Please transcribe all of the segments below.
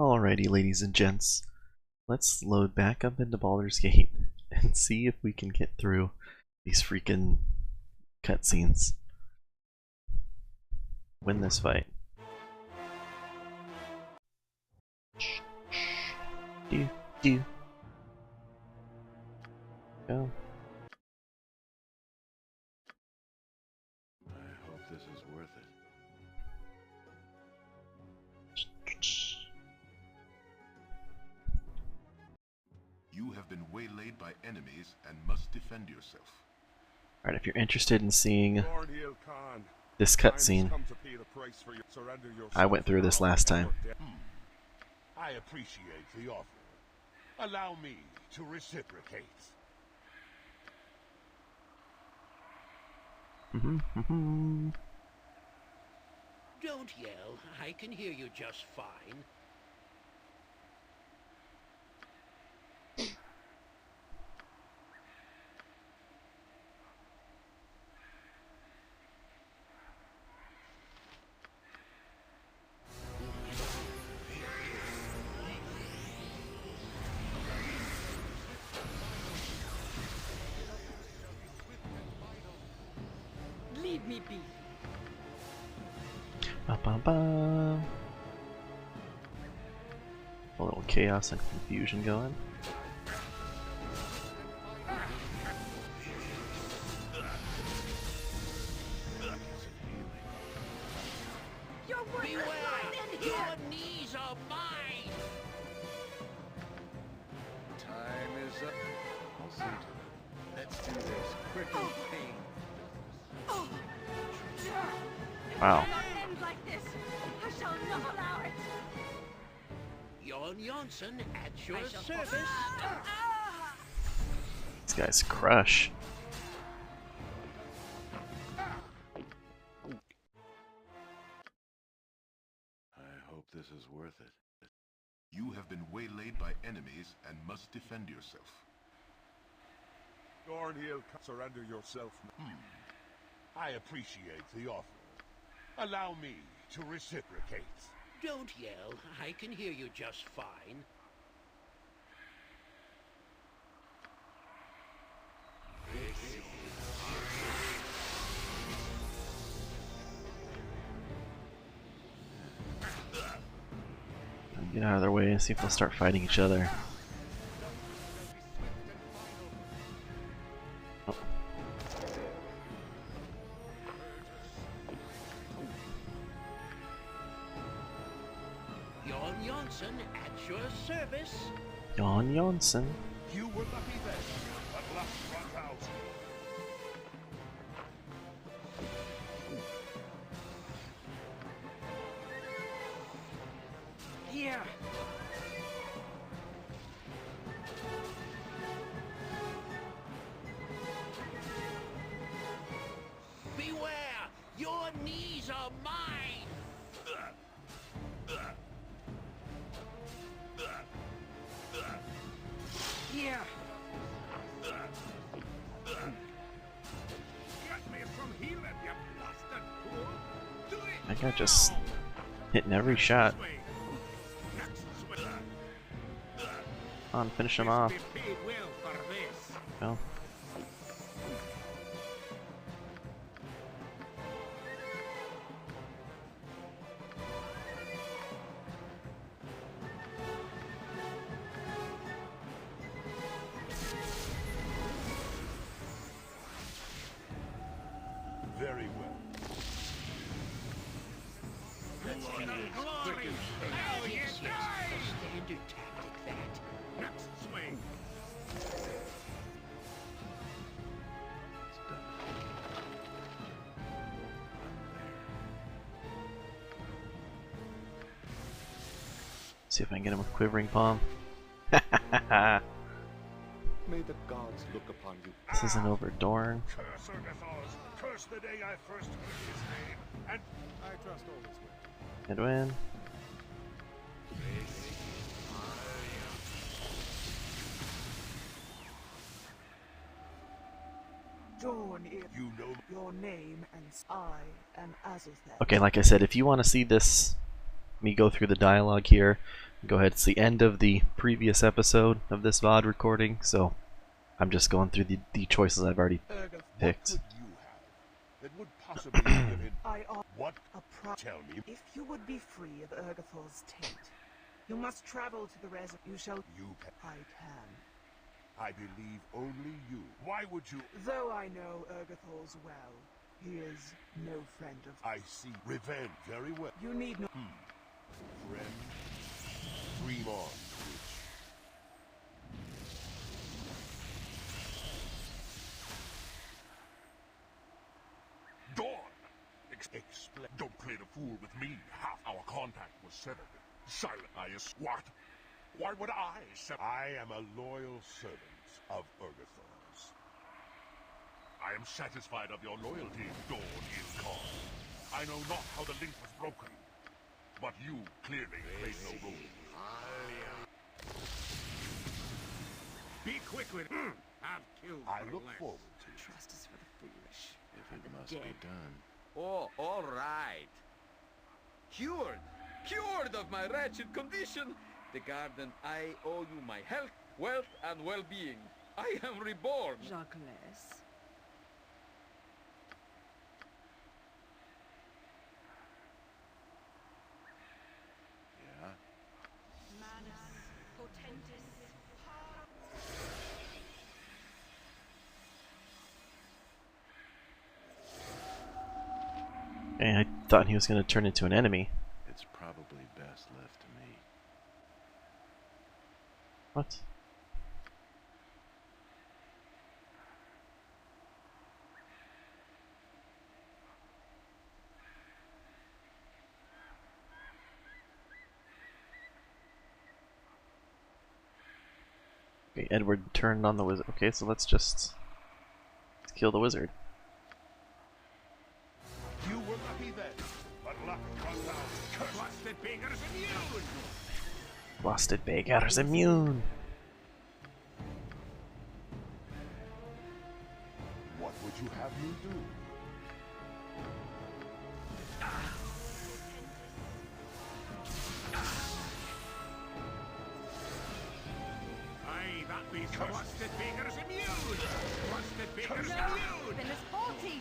Alrighty, ladies and gents, let's load back up into Baldur's Gate and see if we can get through these freaking cutscenes. Win this fight. Do, do. Go. I hope this is worth it. You have been waylaid by enemies and must defend yourself. Alright, if you're interested in seeing Dorn Il-Khan, this cutscene, I went through this last time. I appreciate the offer. Allow me to reciprocate. Mm-hmm. Don't yell. I can hear you just fine. Leave me be. Ba-ba-ba. A little chaos and confusion going. Beware! Your knees are mine! Time is up. I'll see to it. Let's do this quick and clean. Wow. End like this. I shall not allow it. Jon Jonsson at your service. These guys crush. I hope this is worth it. You have been waylaid by enemies and must defend yourself. Dorn Il-Khan, surrender yourself. I appreciate the offer. Allow me to reciprocate. Don't yell. I can hear you just fine. Get out of their way and see if they'll start fighting each other. Oh. Jon Jonsson at your service. Jon Jonsson. You were lucky then, but luck runs out. Here. Beware! Your knees are mine! Here! Get me from healing, you bastard fool! Do it! That guy just hitting every shot. Swing. Next swing. Come on, finish him off. Be paid well for this. Go. Very well. Let's do this quick and clean. Yes, yes. A standard tactic, that. Next swing. It's done. See if I can get him with quivering palm. May the gods look upon you. This isn't over Dorn. Curse Ergathos. Curse the day I first heard his name. And I trust all this will. Good win. Dorn Il-Khan, You know your name, and I am Azothan. Okay, like I said, if you want to see this me go through the dialogue here. Go ahead, it's the end of the previous episode of this VOD recording, so I'm just going through the choices I've already picked. What could you have that would possibly give it? What? Tell me. If you would be free of Urgathol's taint, you must travel to the reservoir. You shall. You can. I can. I believe only you. Why would you? Though I know Urgathol's well, he is no friend of. I see. Revenge. Very well. You need no. Friend. Dream on, witch. Dawn! Explain. Don't play the fool with me. Half our contact was severed. Silent. What? Why would I am a loyal servant of Urgathol's. I am satisfied of your loyalty, Dorn Il-Khan. I know not how the link was broken, but you clearly played no role. Be quick with it. I've killed I for look less. forward to it. Trust is for the foolish. If it must be done. Oh, all right. Cured of my wretched condition. The garden, I owe you my health, wealth, and well-being. I am reborn. Jacques. Yeah? Manus potentis. Okay, I thought he was going to turn into an enemy. It's probably best left to me. What? Okay, Edward turned on the wizard. Okay, so let's kill the wizard. You were lucky then, but luck runs out. Busted beggars immune! Blasted beggars immune. What would you have me do? Aye, that beats busted beggars immune! Busted beggars No, immune! then it's faulty.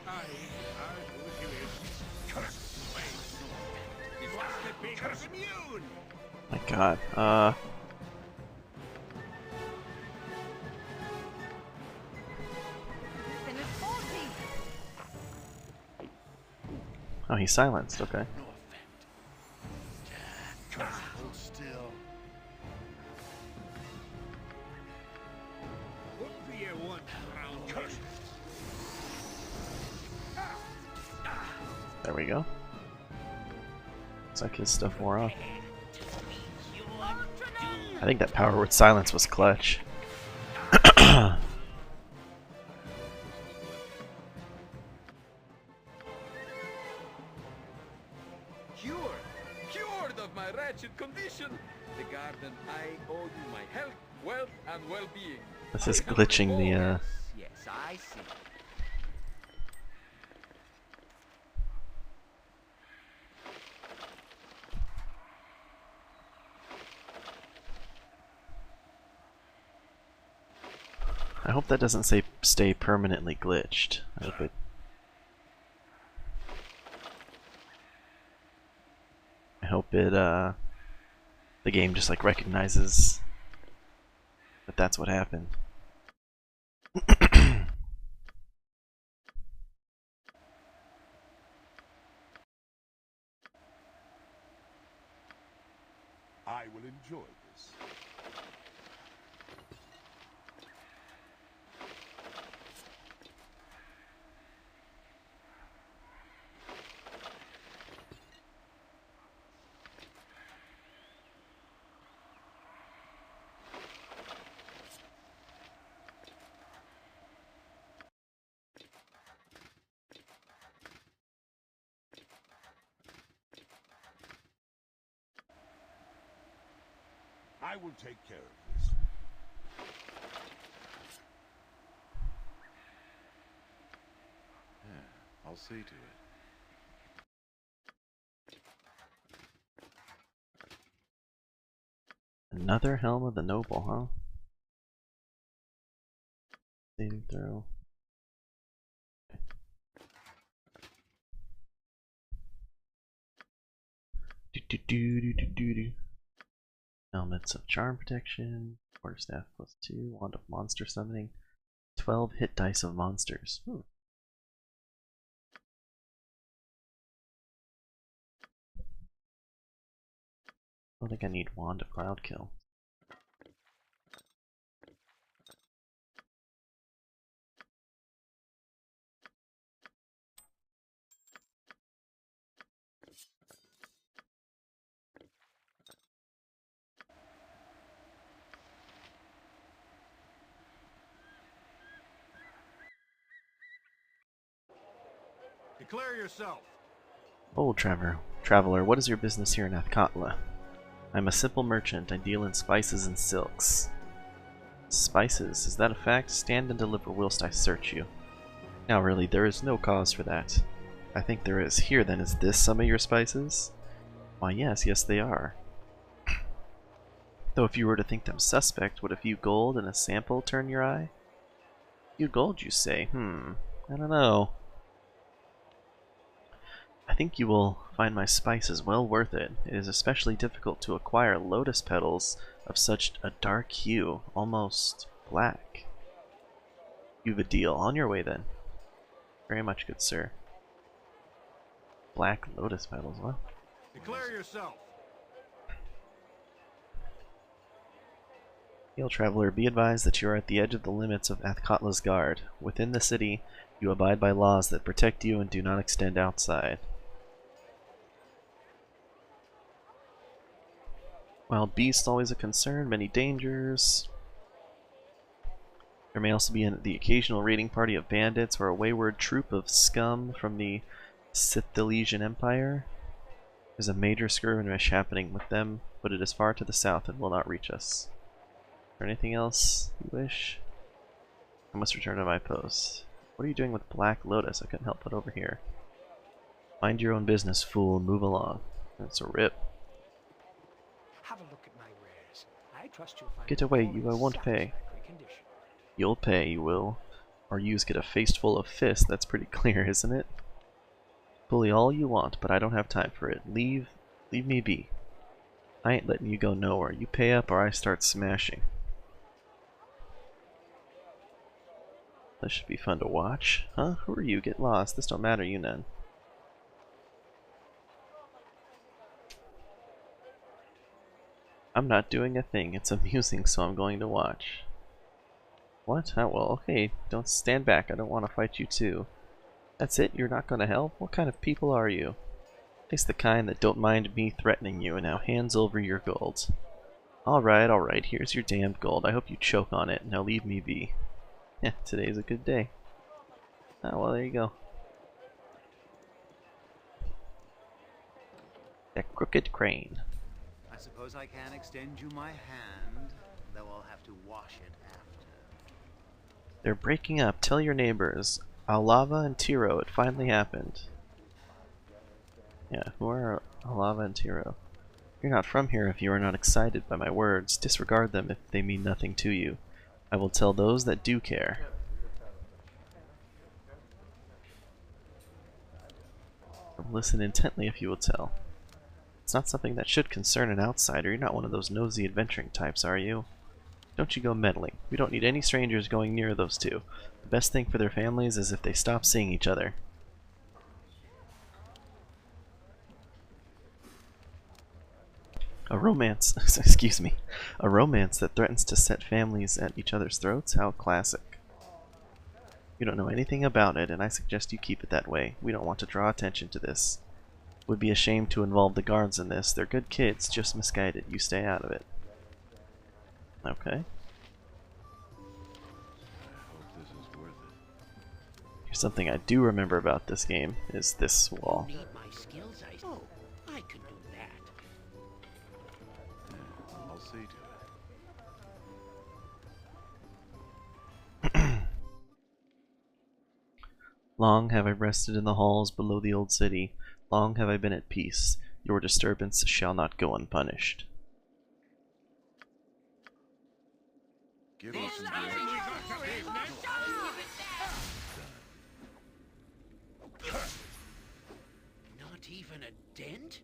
Aye, who you is? Wait. Busted beggars immune! My god. Then it's faulty. Oh, he's silenced. Okay. No effect. Hold still. What do you want, round? There we go. Looks like his stuff wore off. I think that power word silence was clutch. Cured of my wretched condition. The garden, I owe you my health, wealth, and well-being. This is I am glitching the reborn. Yes, I see. I hope that doesn't say stay permanently glitched. I hope it. The game just like recognizes that that's what happened. I will enjoy this. I will take care of this. Yeah, I'll see to it. Another Helm of the Noble, huh? Saving throw. Do. Helmets of Charm Protection, Quarterstaff +2, Wand of Monster Summoning, 12 hit dice of monsters. I don't think I need Wand of Cloudkill. Declare yourself. Old Traveler, what is your business here in Athkatla? I'm a simple merchant. I deal in spices and silks. Spices? Is that a fact? Stand and deliver whilst I search you. Now really, there is no cause for that. I think there is. Here then, is this some of your spices? Why yes, they are. Though if you were to think them suspect, would a few gold and a sample turn your eye? A few gold, you say? I don't know. I think you will find my spices well worth it. It is especially difficult to acquire lotus petals of such a dark hue, almost black. You've a deal. On your way then. Very much, good sir. Black lotus petals, what? Declare yourself. Hail, Traveler, be advised that you are at the edge of the limits of Athkatla's guard. Within the city, you abide by laws that protect you and do not extend outside. Wild beasts always a concern, many dangers. There may also be the occasional raiding party of bandits or a wayward troop of scum from the Scythelesian Empire. There's a major skirmish happening with them, but it is far to the south and will not reach us. Is there anything else you wish? I must return to my post. What are you doing with Black Lotus? I couldn't help but overhear. Mind your own business, fool, and move along. That's a rip. Have a look at my wares. I trust you'll find Get away, you, I won't pay. You'll pay, you will. Or yous get a face full of fists, that's pretty clear, isn't it? Bully all you want, but I don't have time for it. Leave me be. I ain't letting you go nowhere. You pay up or I start smashing. This should be fun to watch. Huh? Who are you? Get lost. This don't matter, you none. I'm not doing a thing. It's amusing, so I'm going to watch. What? Oh, well, okay. Don't stand back. I don't want to fight you too. That's it? You're not going to help? What kind of people are you? At least the kind that don't mind me threatening you, and now hands over your gold. Alright. Here's your damned gold. I hope you choke on it. Now leave me be. Yeah, today's a good day. Oh, well, there you go. That crooked crane. I suppose I can extend you my hand, though I'll have to wash it after. They're breaking up. Tell your neighbors. Alava and Tiro, it finally happened. Yeah, who are Alava and Tiro? You're not from here if you are not excited by my words. Disregard them if they mean nothing to you. I will tell those that do care. Listen intently if you will tell. It's not something that should concern an outsider. You're not one of those nosy adventuring types, are you? Don't you go meddling. We don't need any strangers going near those two. The best thing for their families is if they stop seeing each other. A romance, excuse me, a romance that threatens to set families at each other's throats? How classic. You don't know anything about it, and I suggest you keep it that way. We don't want to draw attention to this. It would be a shame to involve the guards in this. They're good kids, just misguided. You stay out of it. Okay. I hope this is worth it. Here's something I do remember about this game, is this wall. Need my skills, I can do that. I'll see to it. Long have I rested in the halls below the old city. Long have I been at peace. Your disturbance shall not go unpunished. Give us some direction. Not even a dent?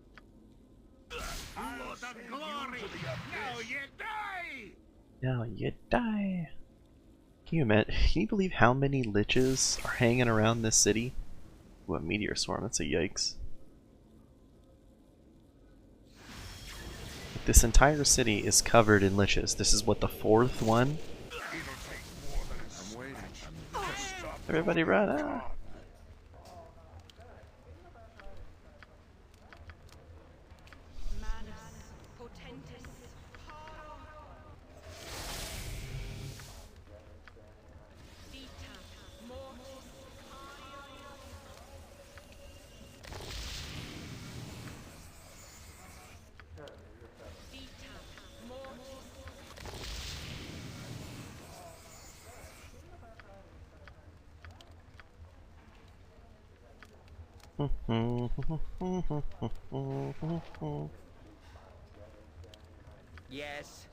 For the glory! Now you die! Now you die. Can you believe how many liches are hanging around this city? Ooh, a meteor swarm, that's a yikes. This entire city is covered in liches. This is what, the 4th one? I'm waiting. Everybody run! Ah. Manus potentis paro. Vita mortis caio. Vita mortis. Yes.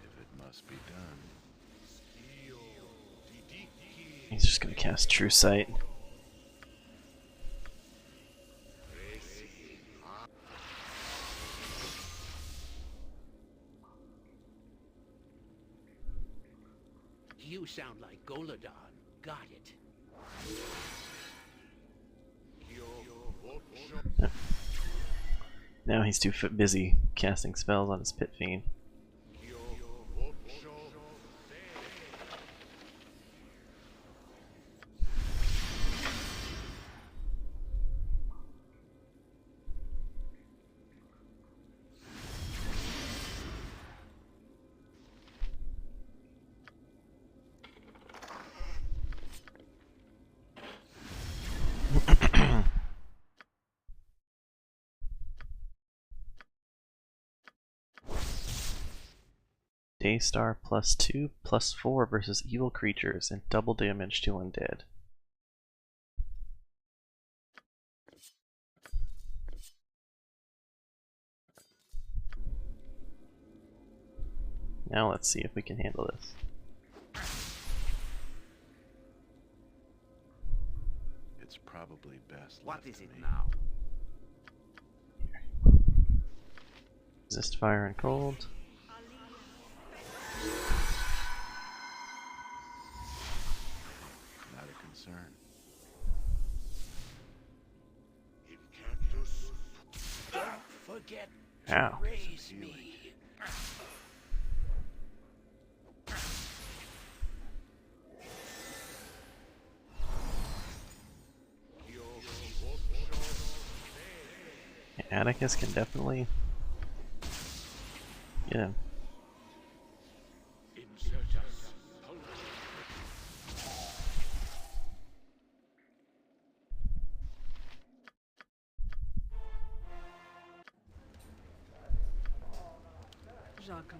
If it must be done. He's just gonna cast True Sight. You sound like Goladon. Got it. Now he's too busy casting spells on his Pit Fiend. Daystar +2/+4 versus evil creatures and double damage to undead. Now let's see if we can handle this. It's probably best. What left is to it me. now? Resist fire and cold. Not a concern. Don't forget Ow. to raise me. Atticus can definitely get him. Jacques.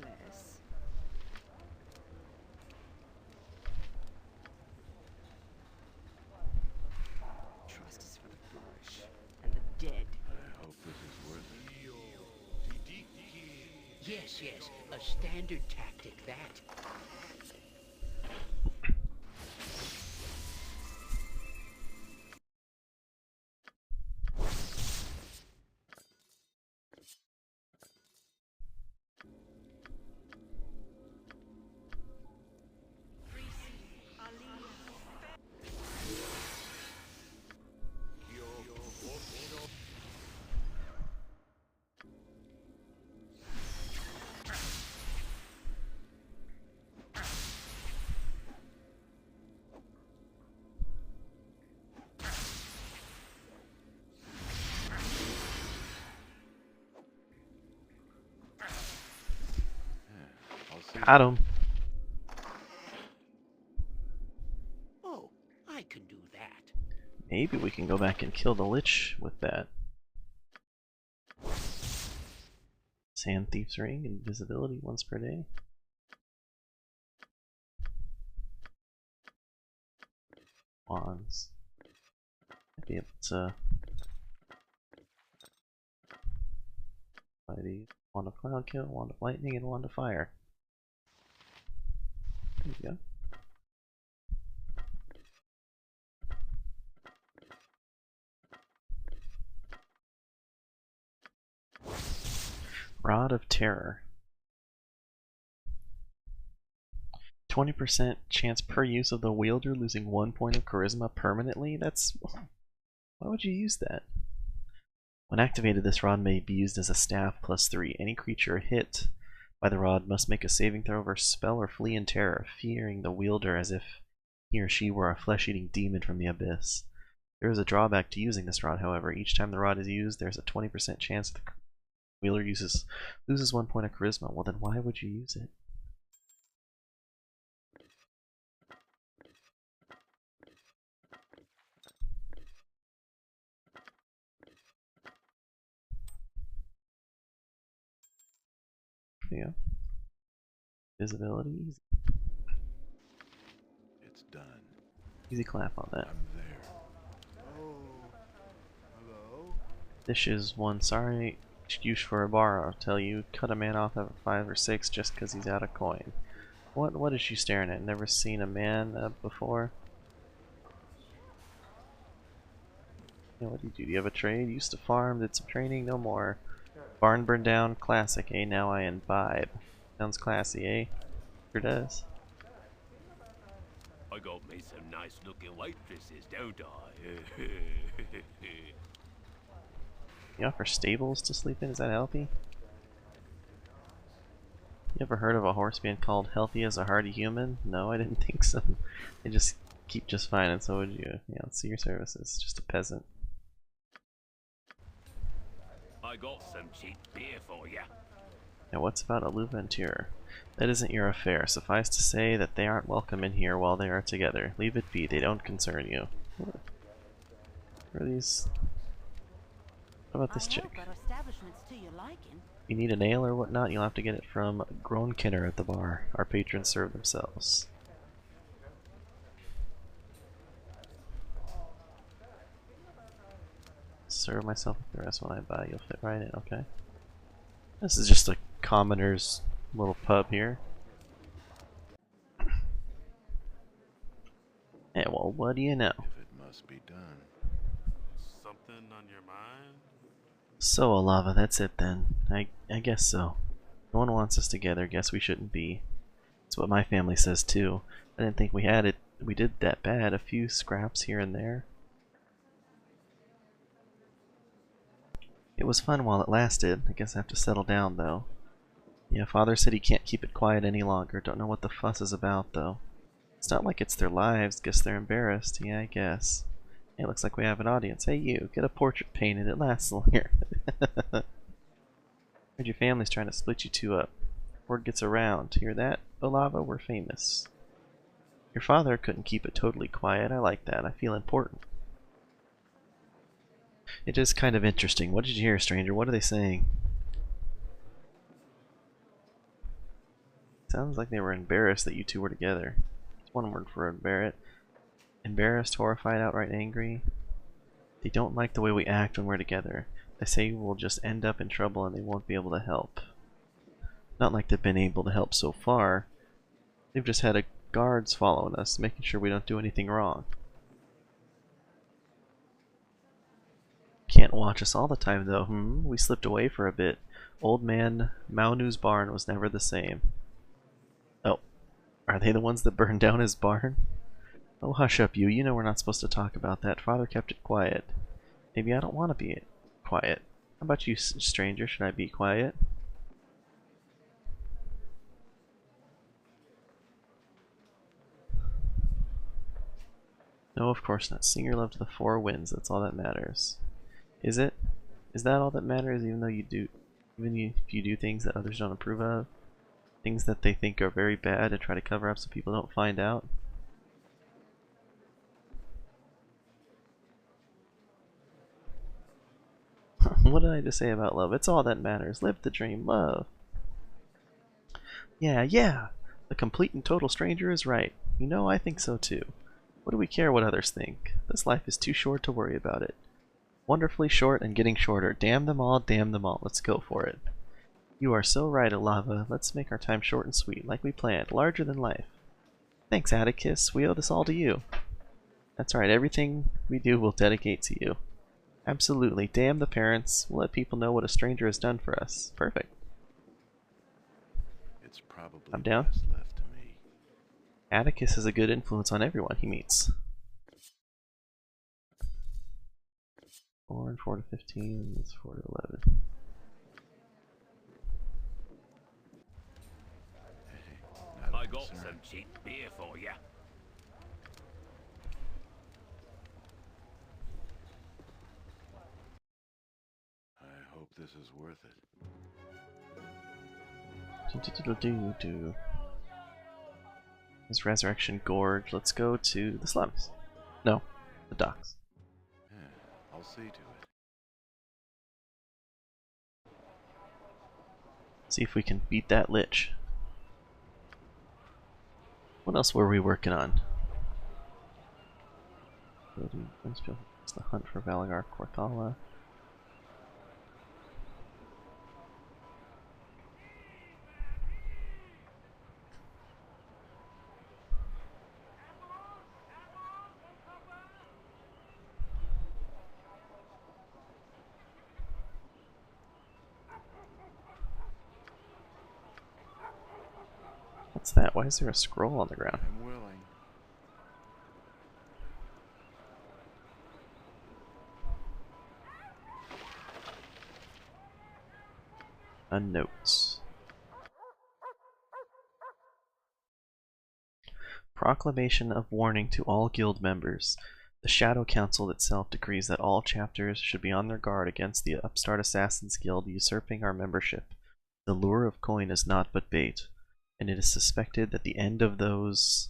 Trust is for the foolish and the dead. I hope this is worth it. Yes, yes, a standard tactic, that. Got him. Oh, I can do that. Maybe we can go back and kill the Lich with that. Sand Thief's Ring, invisibility once per day. Wands. I'd be able to buy these. Wand of Cloud Kill, Wand of Lightning, and Wand of Fire. There you go. Rod of Terror. 20% chance per use of the wielder losing 1 point of charisma permanently? That's... why would you use that? When activated, this rod may be used as a staff +3. Any creature hit by the rod must make a saving throw or spell or flee in terror, fearing the wielder as if he or she were a flesh-eating demon from the abyss. There is a drawback to using this rod, however. Each time the rod is used, there's a 20% chance the wielder loses 1 point of charisma. Well, then why would you use it? There you go. Visibility, easy. It's done. Easy clap on that. I'm there. Oh, hello? This is one sorry excuse for a bar. I'll tell you, cut a man off at 5 or 6 just because he's out of coin. What is she staring at? Never seen a man before? Yeah, what do you do? Do you have a trade? Used to farm, did some training, no more. Barn burned down, classic, eh? Now I imbibe. Sounds classy, eh? Sure does. I got me some nice looking waitresses, don't I? You offer stables to sleep in? Is that healthy? You ever heard of a horse being called healthy as a hardy human? No, I didn't think so. They just keep just fine, and so would you. Yeah, let's see your services. Just a peasant. I got some cheap beer for you. Now what's about a Luventure? That isn't your affair. Suffice to say that they aren't welcome in here while they are together. Leave it be, they don't concern you. What are these? What about this chick? If you need an ale or whatnot, you'll have to get it from Groenkinner at the bar. Our patrons serve themselves. Serve myself with the rest when I buy. You'll fit right in, okay? This is just a commoner's little pub here. Hey, well, what do you know? If it must be done. Something on your mind? So, Alava, that's it then. I guess so. No one wants us together, guess we shouldn't be. That's what my family says too. I didn't think we did that bad. A few scraps here and there. It was fun while it lasted. I guess I have to settle down though. Yeah, Father said he can't keep it quiet any longer. Don't know what the fuss is about though. It's not like it's their lives. Guess they're embarrassed. Yeah, I guess. Hey, looks like we have an audience. Hey you, get a portrait painted. It lasts longer. Heard your family's trying to split you two up. Word gets around. Hear that? Olava, we're famous. Your father couldn't keep it totally quiet. I like that. I feel important. It is kind of interesting. What did you hear, stranger? What are they saying? Sounds like they were embarrassed that you two were together. It's one word for embarrassed. Embarrassed, horrified, outright angry. They don't like the way we act when we're together. They say we'll just end up in trouble and they won't be able to help. Not like they've been able to help so far. They've just had guards following us, making sure we don't do anything wrong. Can't watch us all the time though, We slipped away for a bit. Old man Maunu's barn was never the same. Oh, are they the ones that burned down his barn? Oh, hush up you. You know we're not supposed to talk about that. Father kept it quiet. Maybe I don't want to be quiet. How about you, stranger? Should I be quiet? No, of course not. Sing your love to the four winds. That's all that matters. Is it? Is that all that matters? Even if you do things that others don't approve of, things that they think are very bad, and try to cover up so people don't find out. What did I just say about love? It's all that matters. Live the dream. Love. Yeah, yeah! The complete and total stranger is right. You know, I think so too. What do we care what others think? This life is too short to worry about it. Wonderfully short and getting shorter. Damn them all, damn them all. Let's go for it. You are so right, Alava. Let's make our time short and sweet, like we planned. Larger than life. Thanks, Atticus. We owe this all to you. That's right, everything we do we'll dedicate to you. Absolutely. Damn the parents. We'll let people know what a stranger has done for us. Perfect. It's probably I'm down. best left to me. Atticus has a good influence on everyone he meets. 4 and 4 to 15, it's 4 to 11. I got some cheap beer for you. I hope this is worth it. This Resurrection Gorge. Let's go to the slums. No, the docks. Yeah, I'll see to it. See if we can beat that lich. What else were we working on? It's the hunt for Valagar Korthala. What's that? Why is there a scroll on the ground? I'm willing. A note. Proclamation of warning to all guild members. The Shadow Council itself decrees that all chapters should be on their guard against the upstart Assassins Guild usurping our membership. The lure of coin is not but bait, and it is suspected that the end of those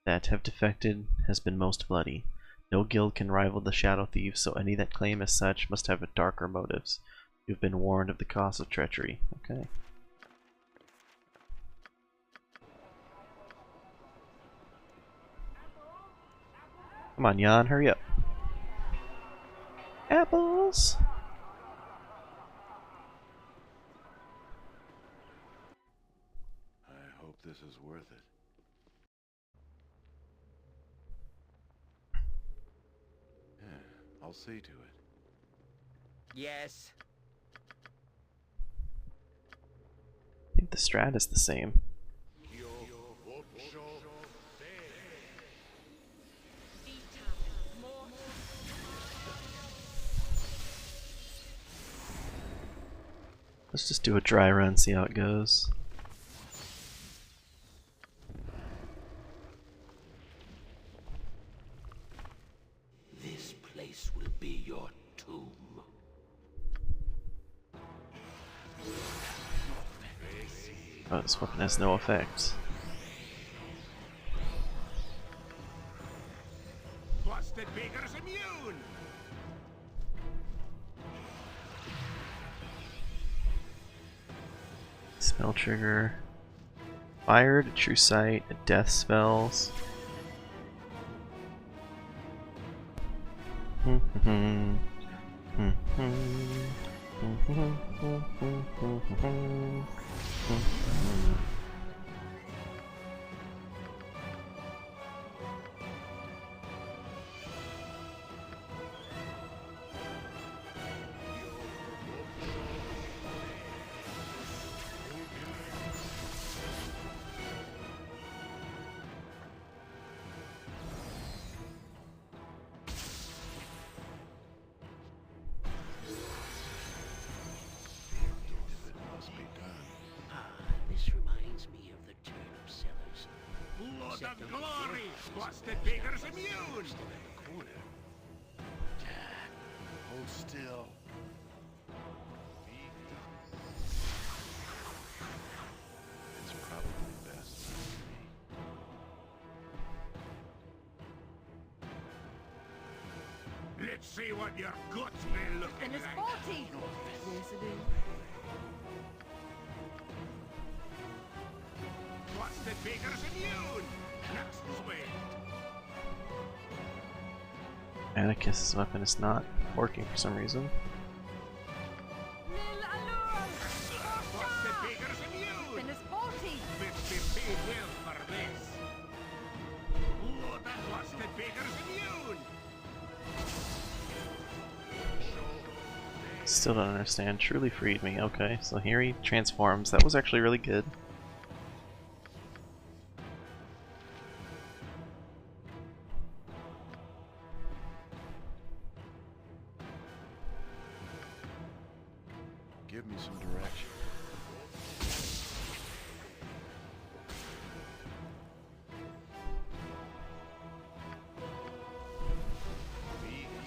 that have defected has been most bloody. No guild can rival the Shadow Thieves, so any that claim as such must have darker motives. You've been warned of the cost of treachery. Okay. Come on, Jan, hurry up. Apples! I hope this is worth it. Yeah, I'll see to it. Yes. I think the strat is the same. Let's just do a dry run, see how it goes. This place will be your tomb. Oh, this weapon has no effect. Busted Baker's immune! Spell trigger. Fired, true sight, death spells. This reminds me of the turnip sellers. Blood of glory! Busted Baker's immune! Hold still. It's probably best left to me. Let's Let's see what your guts may look And it's like. 40. Yes, it is. Busted Baker's immune. Next swing. Atticus' weapon is not working for some reason. Busted Baker's immune. And it's 40. 50 will for this. Oh, that Busted Baker's immune. Still don't understand. Truly freed me. Okay, so here he transforms. That was actually really good. Give me some direction.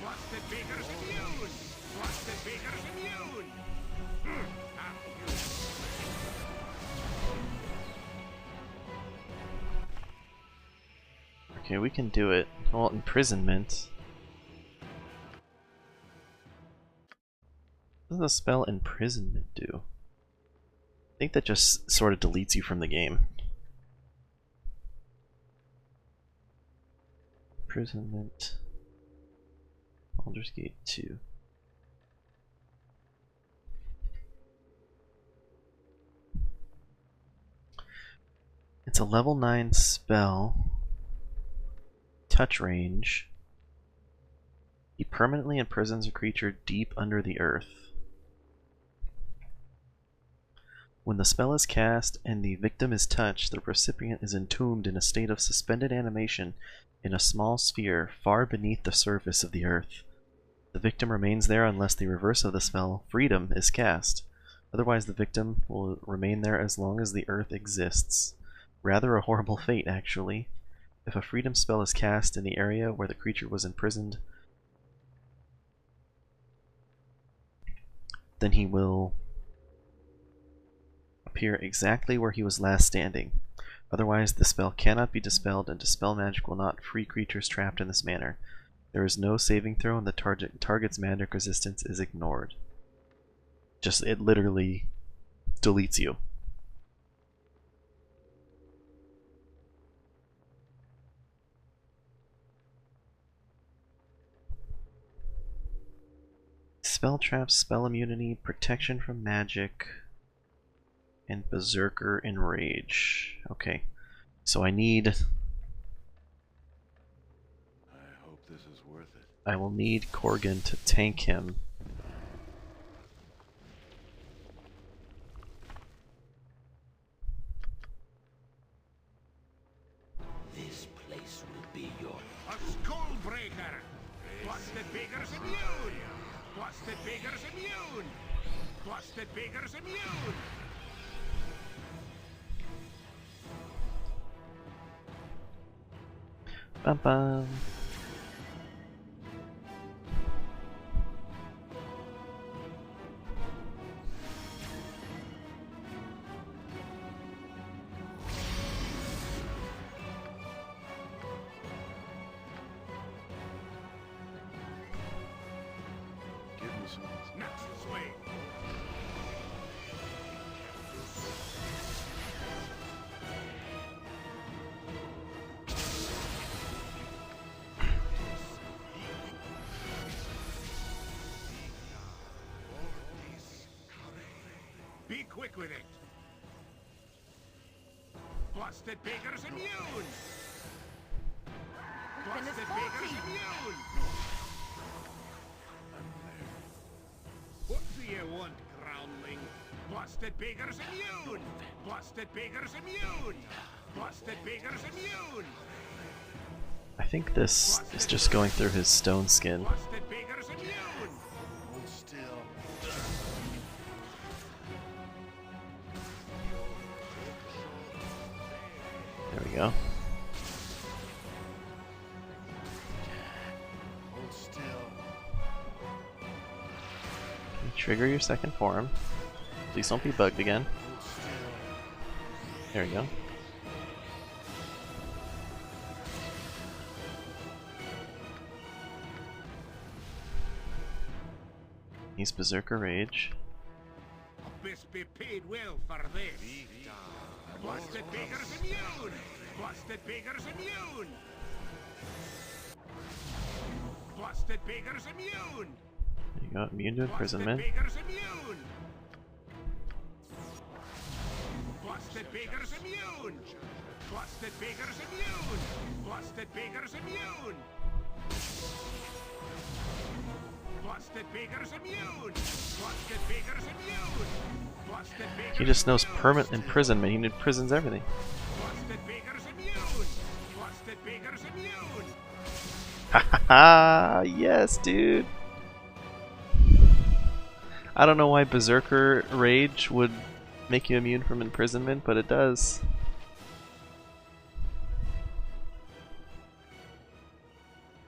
Busted Baker's immune. Busted Baker's immune. Okay, we can do it. Well, imprisonment. What does the spell imprisonment do? I think that just sort of deletes you from the game. Imprisonment. Baldur's Gate 2. It's a level 9 spell. Touch range. He permanently imprisons a creature deep under the earth. When the spell is cast and the victim is touched, the recipient is entombed in a state of suspended animation in a small sphere far beneath the surface of the earth. The victim remains there unless the reverse of the spell, freedom, is cast. Otherwise, the victim will remain there as long as the earth exists. Rather a horrible fate, actually. If a freedom spell is cast in the area where the creature was imprisoned, then he will appear exactly where he was last standing. Otherwise, the spell cannot be dispelled, and dispel magic will not free creatures trapped in this manner. There is no saving throw, and the target's magic resistance is ignored. Just, it literally deletes you. Spell traps, spell immunity, protection from magic, and Berserker Enrage. Okay, so I need... I hope this is worth it. I will need Korgan to tank him. This place will be your... A Skullbreaker. Busted Baker's immune. Busted Baker's immune. Busted Baker's immune. Bum bum. Give me some. Next swing. Be quick with it. Busted Baker's immune. And it's Busted 40. Baker's immune. What do you want, groundling? Busted Baker's immune. Busted Baker's immune. Busted Baker's immune. I think this is just going through his stone skin. Busted Baker's immune. Hold still. There we go. Hold still. Trigger your second form. Please don't be bugged again. Hold still. There we go. He's Berserker Rage. Best be paid well for this. Busted Baker's immune! Busted Baker's immune! Busted Baker's immune! There you go, immune to imprisonment. Busted Baker's immune! Busted Baker's immune! Busted Baker's immune! Busted Baker's immune! Busted Baker's immune! Busted Baker's immune! Busted Baker's He just knows permanent imprisonment. He imprisons everything. Busted Baker's immune! Busted Baker's immune! Ha ha ha! Yes, dude! I don't know why Berserker Rage would make you immune from imprisonment, but it does.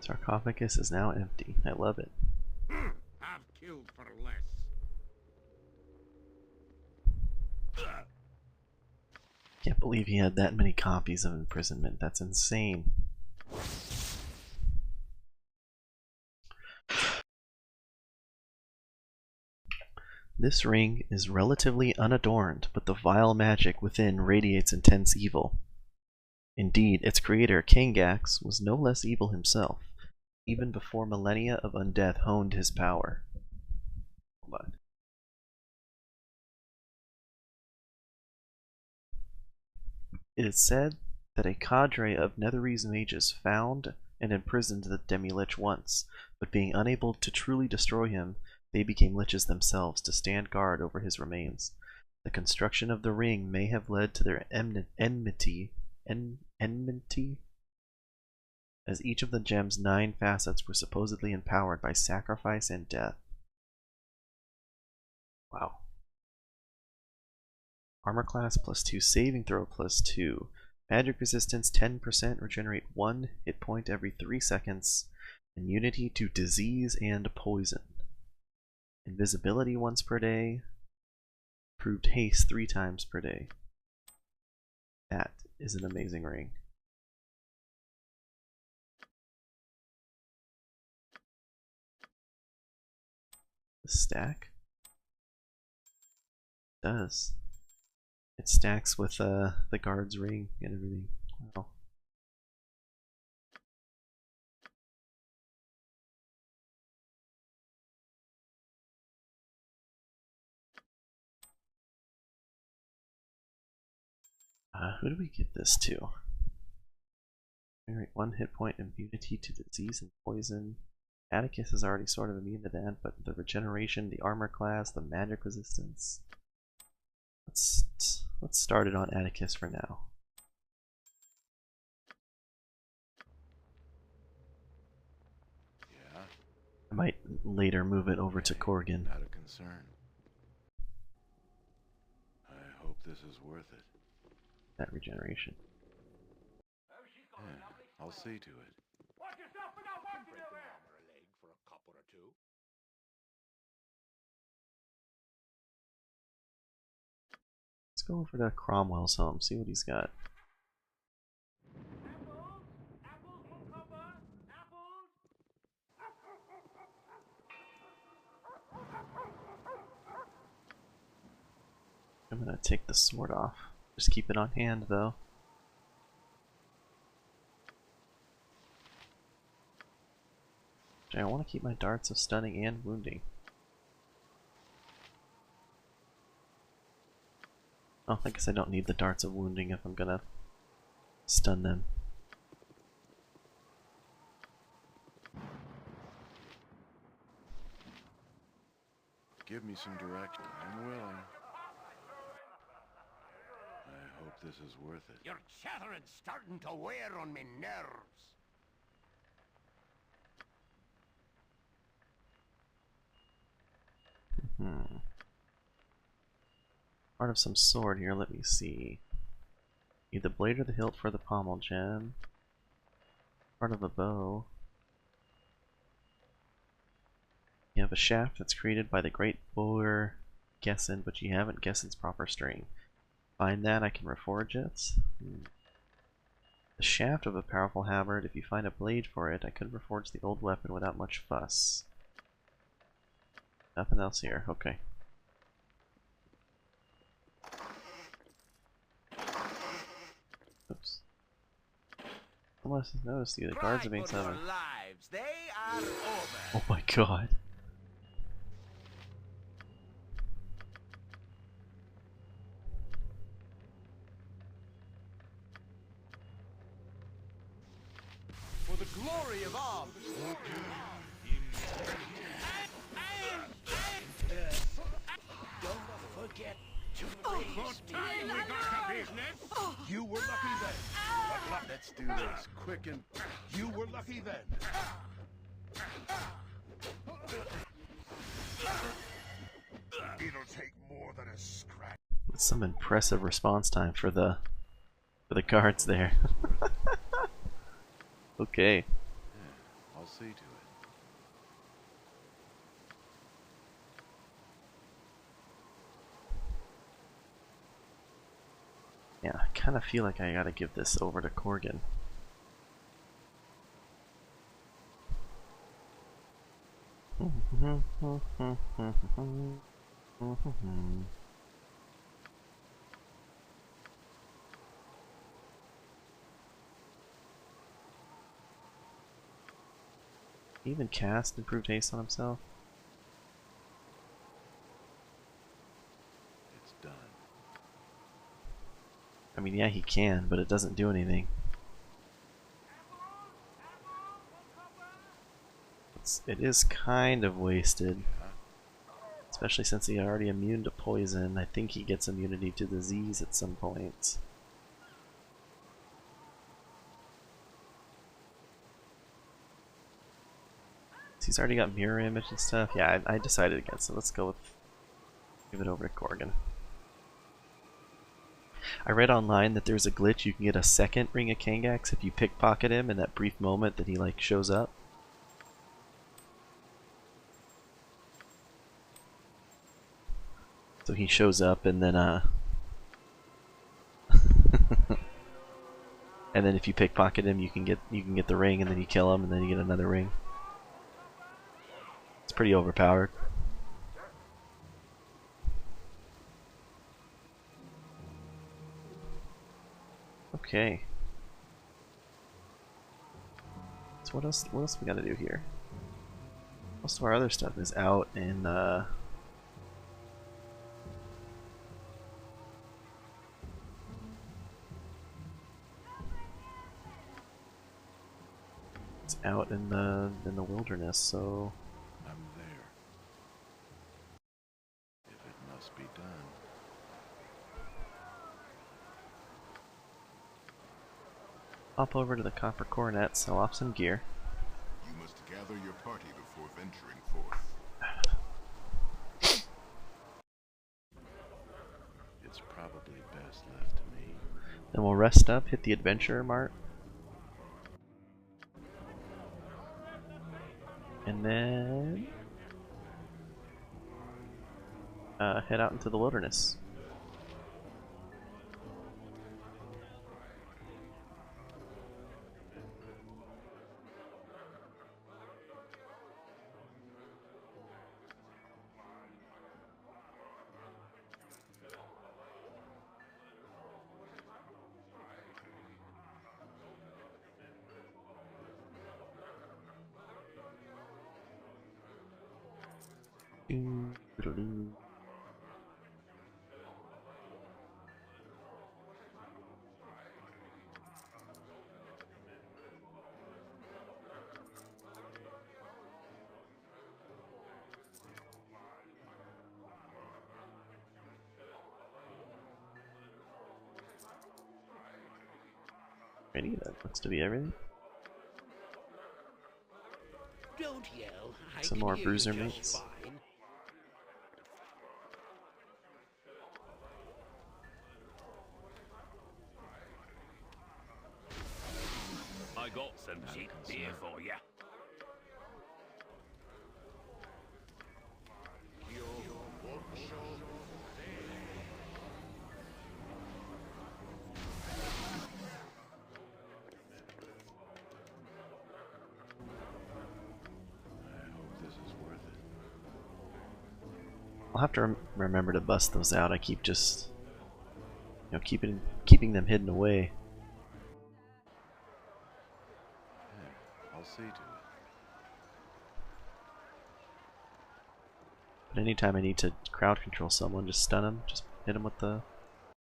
Sarcophagus is now empty. I love it. I've killed for less. Can't believe he had that many copies of imprisonment. That's insane. This ring is relatively unadorned, but the vile magic within radiates intense evil. Indeed, its creator, Kangax, was no less evil himself, even before millennia of undeath honed his power. Hold on. It is said that a cadre of Netherese mages found and imprisoned the demi-lich once, but being unable to truly destroy him, they became liches themselves to stand guard over his remains. The construction of the ring may have led to their enmity, as each of the gem's 9 facets were supposedly empowered by sacrifice and death. Wow. Armor class +2, saving throw +2, magic resistance 10%, regenerate 1 hit point every 3 seconds, immunity to disease and poison, invisibility once per day, improved haste 3 times per day. That is an amazing ring. The stack does. It stacks with the guard's ring and everything. Wow. Who do we give this to? Generate 1 hit point immunity to disease and poison. Atticus is already sort of immune to that, but the regeneration, the armor class, the magic resistance. Let's start it on Atticus for now. Yeah. I might later move it over to Corgan. Not a concern. I hope this is worth it. That regeneration. Yeah, I'll see to it. Watch yourself without walking there! A leg for a copper or two. Let's go over to Cromwell's home, see what he's got. Apples! Apples for copper! Apples! I'm gonna take the sword off. Just keep it on hand though. I want to keep my darts of stunning and wounding. Oh, I guess I don't need the darts of wounding if I'm gonna stun them. Give me some direction. I'm willing. I hope this is worth it. Your chattering's starting to wear on me nerves. Part of some sword here, let me see. Need the blade or the hilt for the pommel gem. Part of a bow. You have a shaft that's created by the great Baldur Gessin, but you haven't Gessin's proper string. Find that, I can reforge it. The shaft of a powerful halberd, if you find a blade for it, I could reforge the old weapon without much fuss. Nothing else here. Okay. Oops. Someone has noticed you. The guards are being summoned. They are over. Oh my god. For the glory of arms. Don't forget to raise me. You were lucky then. Let's do this quick and... You were lucky then. It'll take more than a scratch. That's some impressive response time for the guards there. Okay. Yeah, I'll see to it. Yeah, I kind of feel like I gotta give this over to Corgan. He even cast improved haste on himself. It's done. I mean, yeah, he can, but it doesn't do anything. It is kind of wasted. Especially since he's already immune to poison. I think he gets immunity to disease at some point. He's already got mirror image and stuff. Yeah, I decided against it. Let's go with... give it over to Corgan. I read online that there's a glitch you can get a second Ring of Kangax if you pickpocket him in that brief moment that he like shows up. So he shows up and then and then if you pickpocket him you can get the ring, and then you kill him and then you get another ring. It's pretty overpowered. Okay. So what else we gotta do here? Most of our other stuff is out in it's out in the wilderness, so I'm there. If it must be done. hop over to the Copper Coronet, sell off some gear. You must gather your party before venturing forth. It's probably best left to me. Then we'll rest up, hit the Adventurer Mart. And then head out into the wilderness. Ready? That looks to be everything. Don't yell. I Some can more hear bruiser you just mates. fine. I got some cheap beer for you. I hope this is worth it. I'll have to remember to bust those out. I keep just, you know, keeping them hidden away. Yeah, I'll see to it. But anytime I need to crowd control someone, just stun them, just hit them with the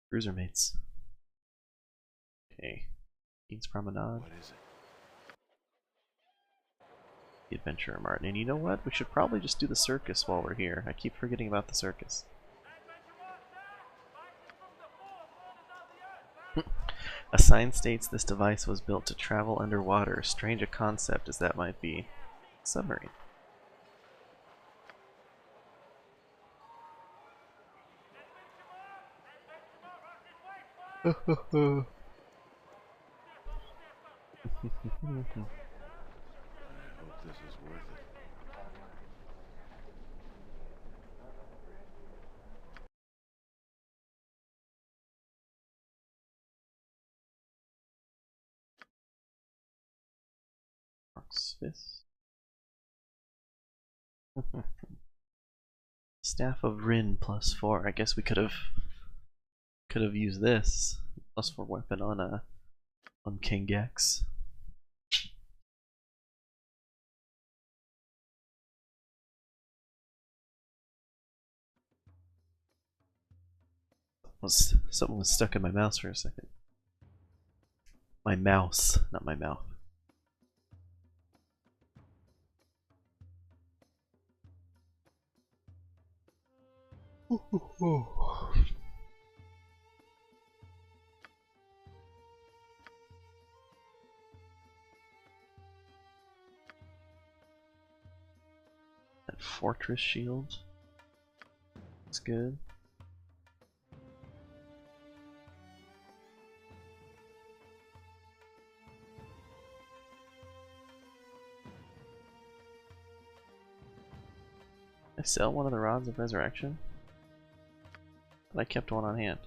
cruiser mates. Okay. King's Promenade. What is it? The Adventurer Martin. And you know what? We should probably just do the circus while we're here. I keep forgetting about the circus. A sign states this device was built to travel underwater. Strange a concept as that might be. Submarine. I hope this is worth it. Fist. Staff of Rin +4. I guess we could have used this +4 weapon on King Gex. Something was stuck in my mouse for a second. My mouse, not my mouth. That fortress shield. It's good. I sell one of the rods of resurrection? But I kept one on hand.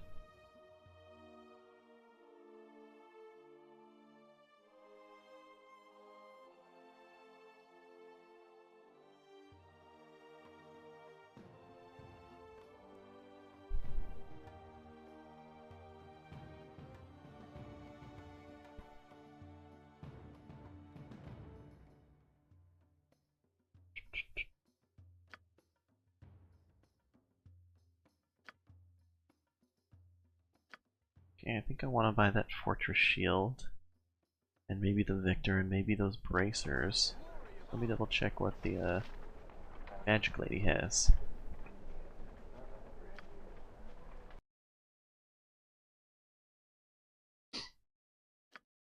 Okay, I think I want to buy that fortress shield. And maybe the Victor and maybe those bracers. Let me double check what the magic lady has.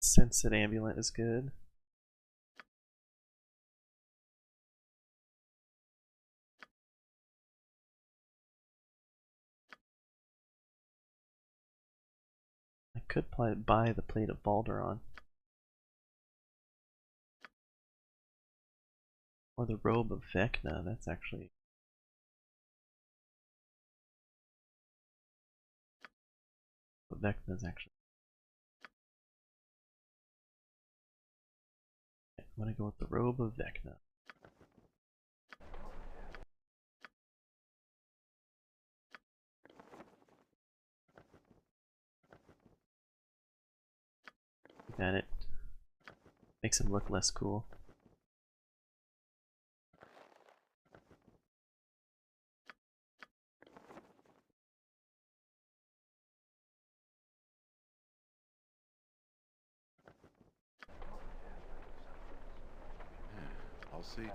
Sensed Amulet is good. I could buy the plate of Baldur on. Or the robe of Vecna, that's actually... But Vecna's actually... Okay, I'm gonna go with the robe of Vecna. Got it. Makes him look less cool. Yeah, I'll see to it.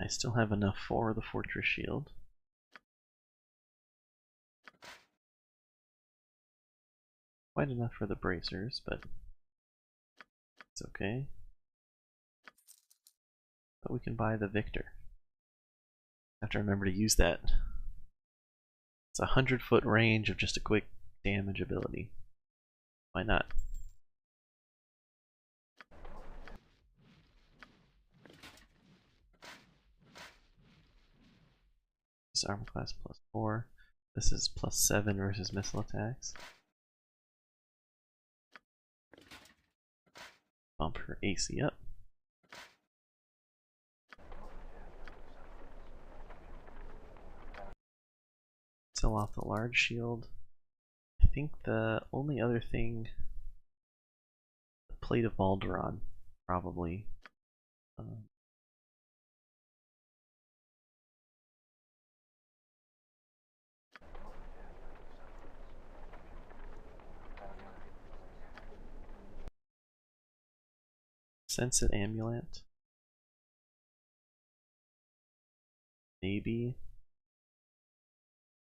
I still have enough for the fortress shield. Quite enough for the bracers, but it's okay. But we can buy the Victor. I have to remember to use that. It's a 100-foot range of just a quick damage ability. Why not? is armor class +4. This is +7 versus missile attacks. Bump her AC up. Sell off the large shield. I think the only other thing, the plate of Baldur, probably. Sense it amulet. Maybe.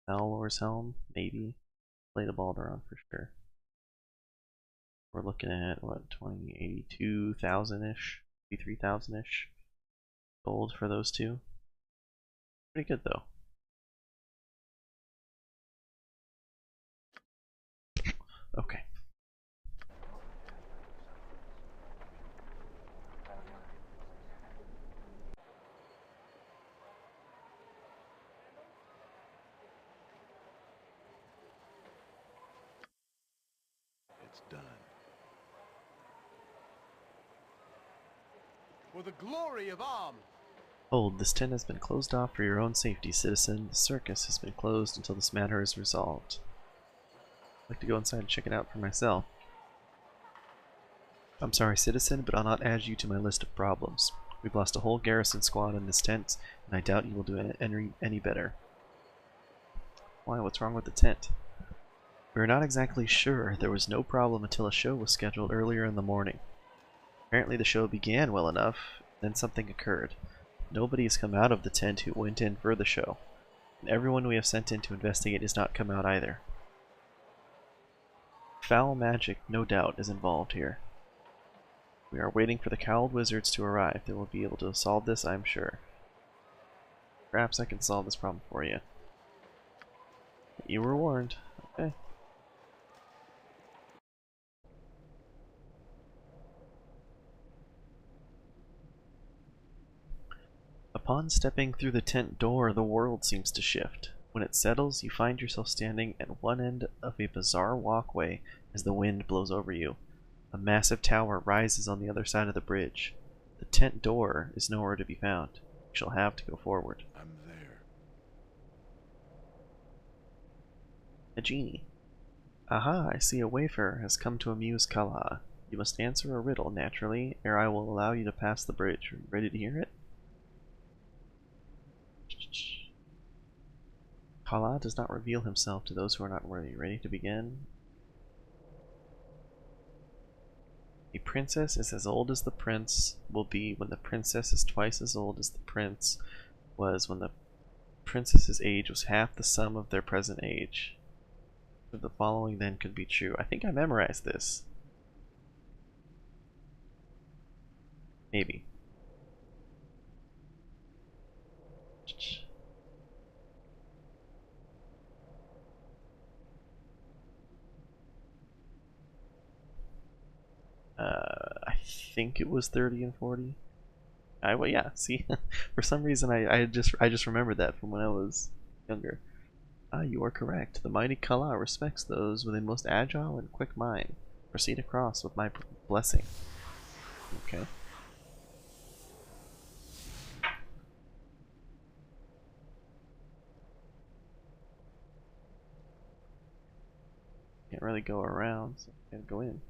Balor's helm, maybe. Plate of Baldur for sure. We're looking at what, 82,000-ish, 83,000-ish gold for those two. Pretty good though. Okay. It's done. For the glory of Am! Hold, this tent has been closed off for your own safety, citizen. The circus has been closed until this matter is resolved. I'd like to go inside and check it out for myself. I'm sorry, citizen, but I'll not add you to my list of problems. We've lost a whole garrison squad in this tent, and I doubt you will do any better. Why? What's wrong with the tent? We're not exactly sure. There was no problem until a show was scheduled earlier in the morning. Apparently the show began well enough, then something occurred. Nobody has come out of the tent who went in for the show, and everyone we have sent in to investigate has not come out either. Foul magic, no doubt, is involved here. We are waiting for the cowled wizards to arrive. They will be able to solve this, I'm sure. Perhaps I can solve this problem for you. You were warned. Okay. Upon stepping through the tent door, the world seems to shift. When it settles, you find yourself standing at one end of a bizarre walkway as the wind blows over you. A massive tower rises on the other side of the bridge. The tent door is nowhere to be found. You shall have to go forward. I'm there. A genie. Aha, I see a wayfarer has come to amuse Kala. You must answer a riddle, naturally, ere I will allow you to pass the bridge. Are you ready to hear it? Kala does not reveal himself to those who are not worthy. Ready to begin? A princess is as old as the prince will be when the princess is twice as old as the prince was when the princess's age was half the sum of their present age. So the following then could be true. I think I memorized this. Maybe. I think it was 30 and 40. Well, yeah. See, for some reason I just remembered that from when I was younger. You are correct. The mighty Kala respects those with a most agile and quick mind. Proceed across with my blessing. Okay. Can't really go around, so I can't go in.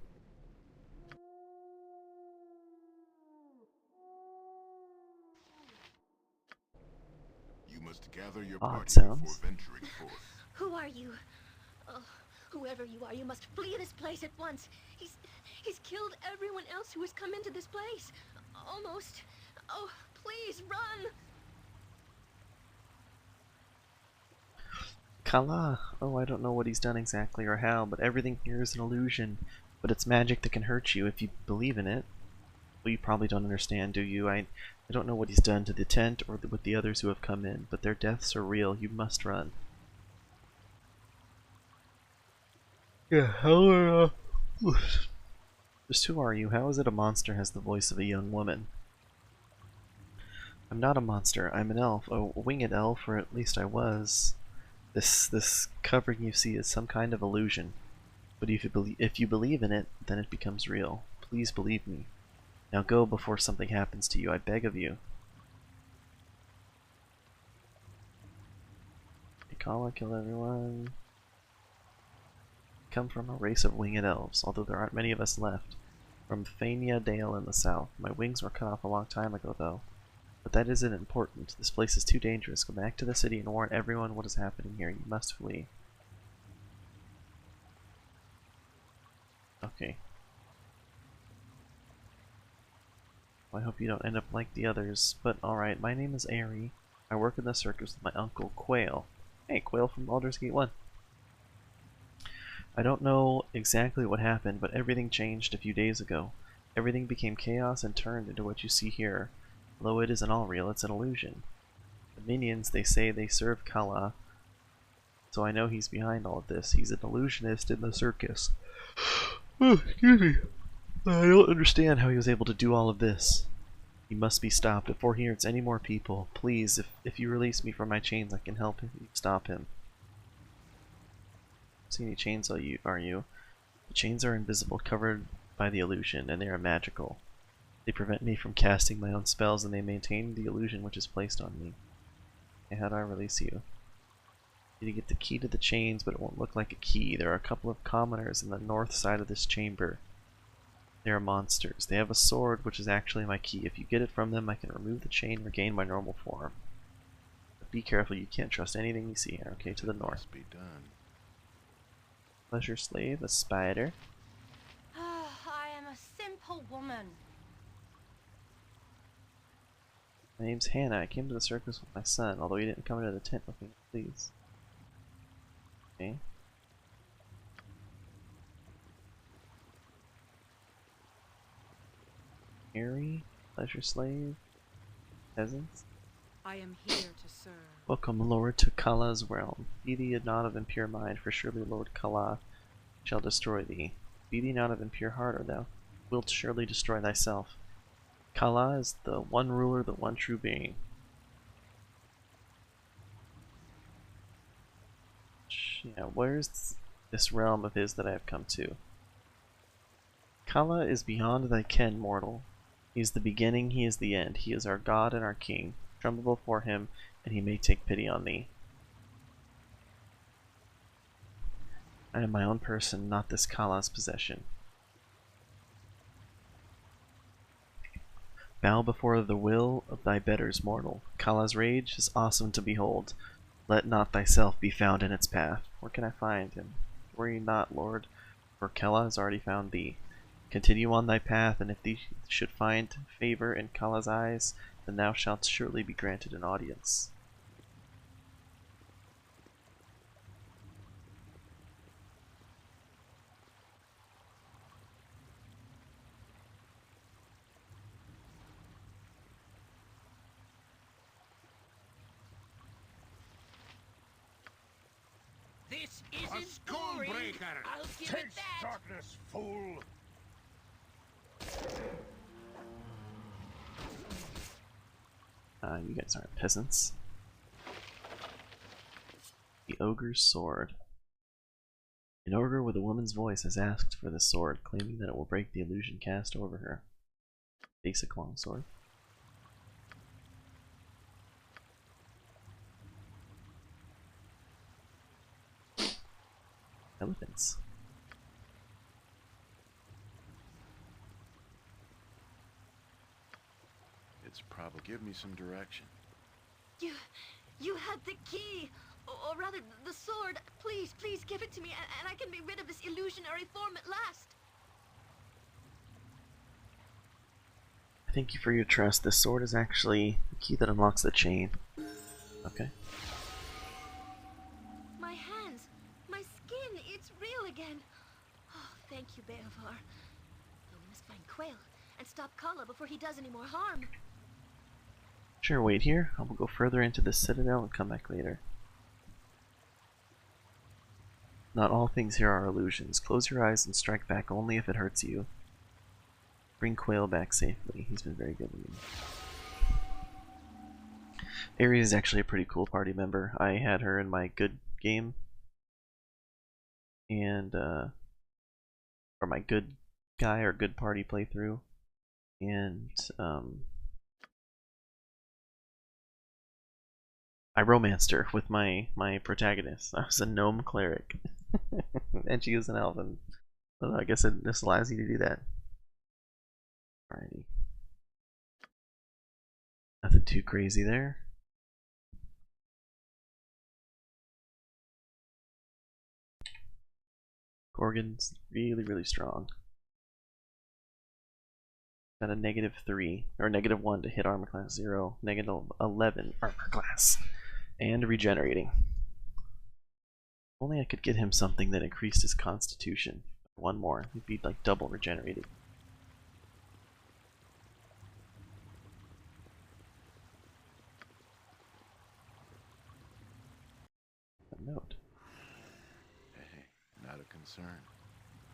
You must gather your Odd party sounds. before venturing forth. Who are you? Oh, whoever you are, you must flee this place at once. He's killed everyone else who has come into this place. Almost. Oh, please, run! Kala. Oh, I don't know what he's done exactly or how, but everything here is an illusion. But it's magic that can hurt you if you believe in it. Well, you probably don't understand, do you? I don't know what he's done to the tent or with the others who have come in, but their deaths are real. You must run. Yeah, how just who are you? How is it a monster has the voice of a young woman? I'm not a monster. I'm an elf, a winged elf, or at least I was. This covering you see is some kind of illusion. But if you believe in it, then it becomes real. Please believe me. Now go before something happens to you, I beg of you. Kala, kill everyone. Come from a race of winged elves, although there aren't many of us left. From Fania Dale in the south. My wings were cut off a long time ago, though. But that isn't important. This place is too dangerous. Go back to the city and warn everyone what is happening here. You must flee. Okay. Well, I hope you don't end up like the others. But alright, my name is Aerie. I work in the circus with my uncle Quail. Hey, Quail from Baldur's Gate 1. I don't know exactly what happened, but everything changed a few days ago. Everything became chaos and turned into what you see here. Although it isn't all real, it's an illusion. The minions, they say they serve Kala, so I know he's behind all of this. He's an illusionist in the circus. Oh, excuse me. I don't understand how he was able to do all of this. He must be stopped before he hurts any more people. Please, if you release me from my chains, I can help you stop him. See any chains are you? The chains are invisible, covered by the illusion, and they are magical. They prevent me from casting my own spells, and they maintain the illusion which is placed on me. Okay, how do I release you? You get the key to the chains, but it won't look like a key. There are a couple of commoners in the north side of this chamber. They are monsters. They have a sword, which is actually my key. If you get it from them, I can remove the chain and regain my normal form. But be careful, you can't trust anything you see here. Okay, to the north. Must be done. Pleasure slave, a spider. I am a simple woman. My name's Hannah. I came to the circus with my son, although he didn't come into the tent with me, please. Okay. Aerie, pleasure slave, peasants. I am here to serve. Welcome, Lord, to Kala's realm. Be thee not of impure mind, for surely Lord Kala shall destroy thee. Be thee not of impure heart, or thou wilt surely destroy thyself. Kala is the one ruler, the one true being. Yeah, where's this realm of his that I have come to? Kala is beyond thy ken, mortal. He is the beginning, he is the end. He is our God and our King. Tremble before him, and he may take pity on thee. I am my own person, not this Kala's possession. Bow before the will of thy betters, mortal. Kala's rage is awesome to behold. Let not thyself be found in its path. Where can I find him? Worry not, Lord, for Kala has already found thee. Continue on thy path, and if thee should find favor in Kala's eyes, then thou shalt surely be granted an audience. This A isn't skull boring. breaker! I'll give Taste it that. darkness, fool! You guys aren't peasants. The Ogre's Sword. An ogre with a woman's voice has asked for the sword, claiming that it will break the illusion cast over her. Basic longsword. Elephants. It's probably give me some direction. You had the key, or rather the sword. Please, please give it to me, and I can be rid of this illusionary form at last. Thank you for your trust. This sword is actually the key that unlocks the chain. Okay. My hands, my skin, it's real again. Oh, thank you, Beovar. But we must find Quail and stop Kala before he does any more harm. Sure, wait here. I will go further into the citadel and come back later. Not all things here are illusions. Close your eyes and strike back only if it hurts you. Bring Quail back safely. He's been very good to me. Ares is actually a pretty cool party member. I had her in my good game, and or my good guy or good party playthrough, and I romanced her with my protagonist. I was a gnome cleric, and she was an elf, and I guess this allows you to do that. Alrighty. Nothing too crazy there. Gorgon's really, really strong. Got a -3, or -1 to hit armor class 0, -11 armor class, and regenerating. Only I could get him something that increased his constitution. One more, he'd be like double regenerated. A note. Hey, not a concern.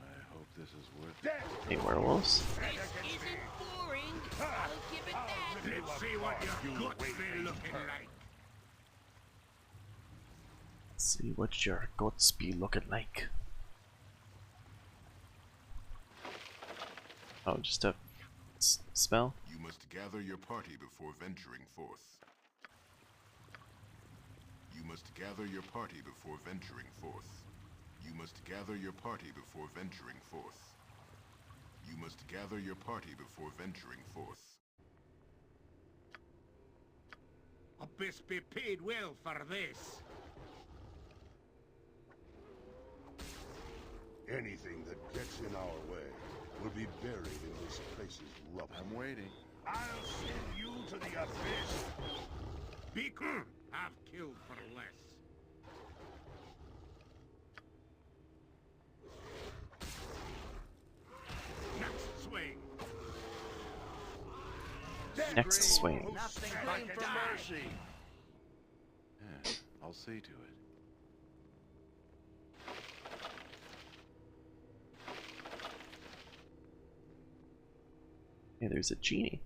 I hope this is worth it. Hey, werewolves. This isn't boring. I'll give it that. Let's see what your guts be looking like. Let's see what your guts be looking like. Oh, just a spell? You must gather your party before venturing forth. You must gather your party before venturing forth. You must gather your party before venturing forth. You must gather your party before venturing forth. I best be paid well for this. Anything that gets in our way will be buried in this place's rubble. I'm waiting. I'll send you to the abyss. Beacon, I've killed for less. Next swing. Next swing. Nothing but for mercy. Yeah, I'll see to it. Hey, there's a genie.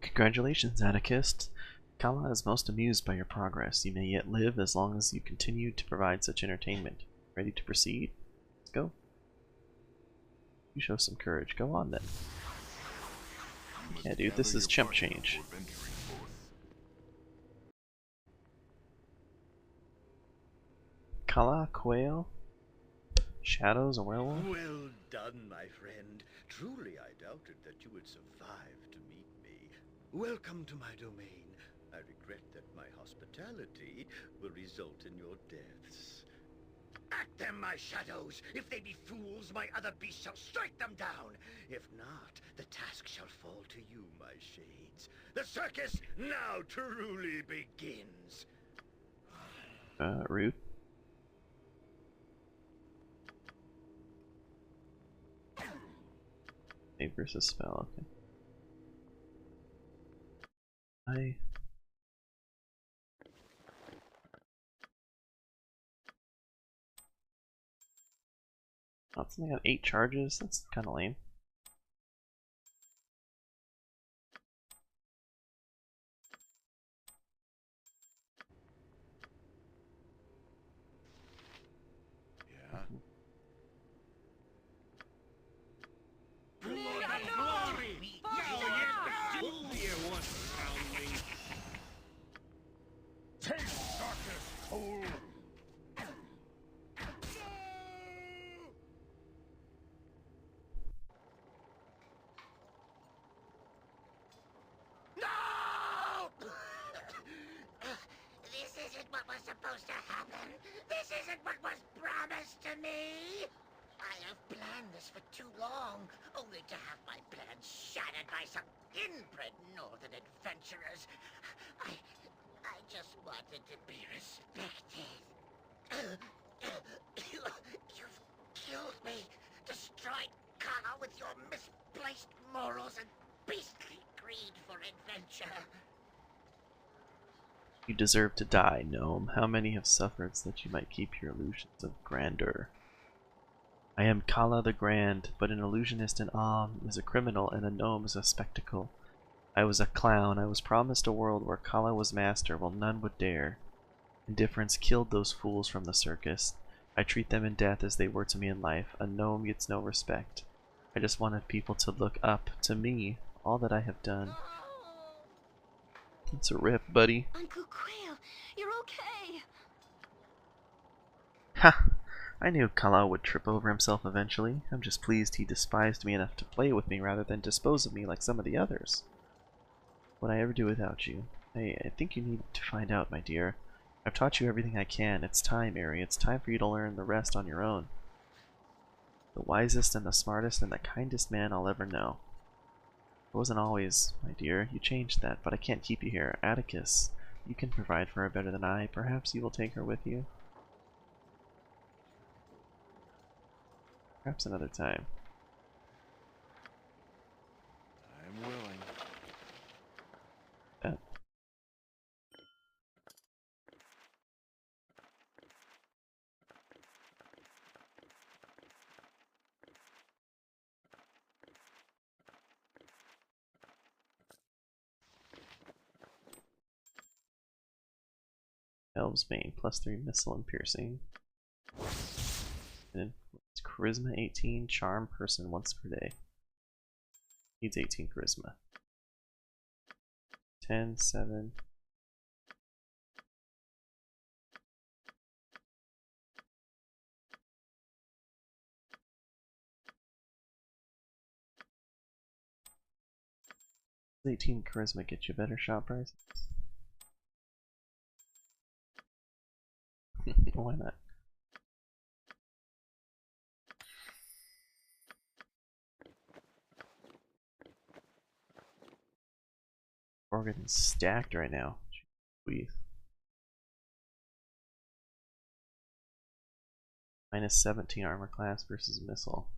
Congratulations, Atticus. Kala is most amused by your progress. You may yet live as long as you continue to provide such entertainment. Ready to proceed? Let's go. You show some courage. Go on then. Yeah, dude, this is chump change. Kala, quail, shadows, a werewolf. Well done, my friend. Truly, I doubted that you would survive to meet me. Welcome to my domain. I regret that my hospitality will result in your deaths. At them, my shadows! If they be fools, my other beasts shall strike them down! If not, the task shall fall to you, my shades. The circus now truly begins! Rude. A versus spell, okay. Oh, it's only got 8 charges? That's kinda lame. Yeah. Supposed to happen. This isn't what was promised to me. I have planned this for too long, only to have my plans shattered by some inbred northern adventurers. I just wanted to be respected. You've killed me, destroyed Kala with your misplaced morals and beastly greed for adventure. You deserve to die, gnome. How many have suffered so that you might keep your illusions of grandeur? I am Kala the Grand, but an illusionist in Am is a criminal and a gnome is a spectacle. I was a clown. I was promised a world where Kala was master, while none would dare. Indifference killed those fools from the circus. I treat them in death as they were to me in life. A gnome gets no respect. I just wanted people to look up to me, all that I have done. It's a rip, buddy. Uncle Quail, you're okay. Ha! I knew Kala would trip over himself eventually. I'm just pleased he despised me enough to play with me rather than dispose of me like some of the others. Would I ever do without you? I think you need to find out, my dear. I've taught you everything I can. It's time, Ari. It's time for you to learn the rest on your own. The wisest and the smartest and the kindest man I'll ever know. It wasn't always, my dear. You changed that, but I can't keep you here. Atticus, you can provide for her better than I. Perhaps you will take her with you? Perhaps another time. I'm willing. That. Elves Bane, +3 missile and piercing. And it's Charisma 18, Charm Person once per day. Needs 18 Charisma. 10, 7. Does 18 Charisma get you better shot prices? Why not? We're getting stacked right now. Jeez. -17 armor class versus missile.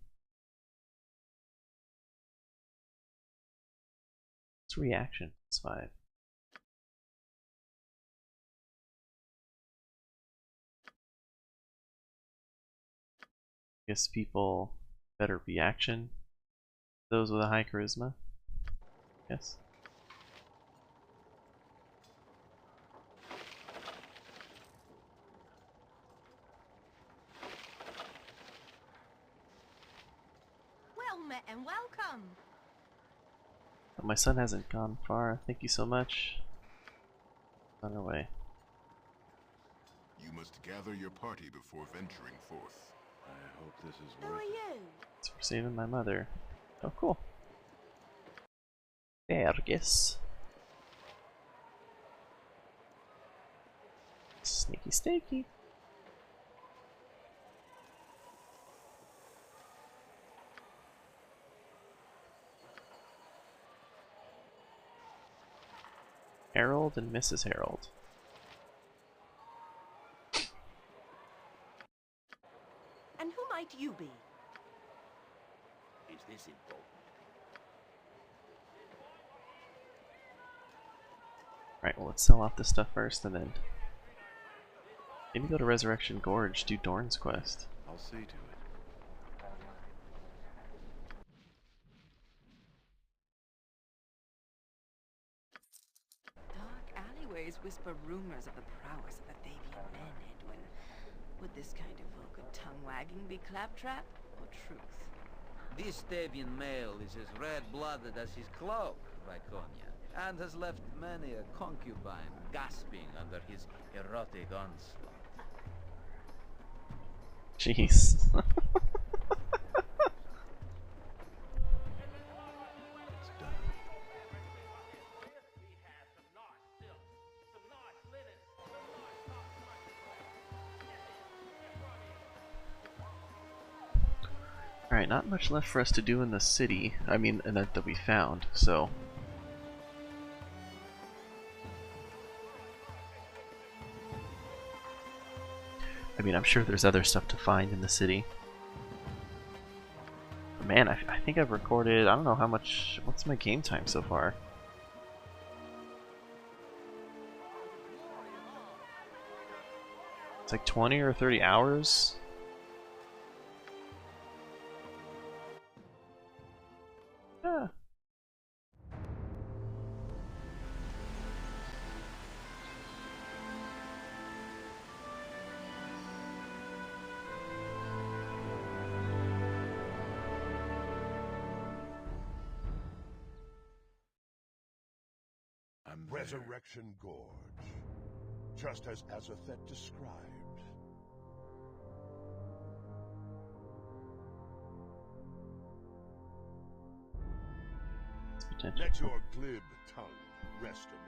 It's reaction. It's 5. Guess people better reaction. Those with a high charisma. Yes. Well met and welcome. But my son hasn't gone far. Thank you so much. On our way. You must gather your party before venturing forth. I hope this is Who worth are it. you? It's for saving my mother. Oh, cool. Fergus. Sneaky sneaky. Harold and Mrs. Harold. And who might you be? Is this important? Alright, well, let's sell off this stuff first and then maybe go to Resurrection Gorge, do Dorn's quest. I'll see to it. Dark alleyways whisper rumors of the prowess of the Thavian men, Edwin. Would this kind of vulgar tongue-wagging be claptrap or truth? This Thavian male is as red-blooded as his cloak, Viconia, and has left many a concubine gasping under his erotic onslaught. Jeez. It's done. Alright, not much left for us to do in the city. I mean, that we found, so. I mean, I'm sure there's other stuff to find in the city. But man, I think I've recorded, I don't know how much, what's my game time so far? It's like 20 or 30 hours? I'm Resurrection Gorge, just as Azathet described. Let your glib tongue rest a moment.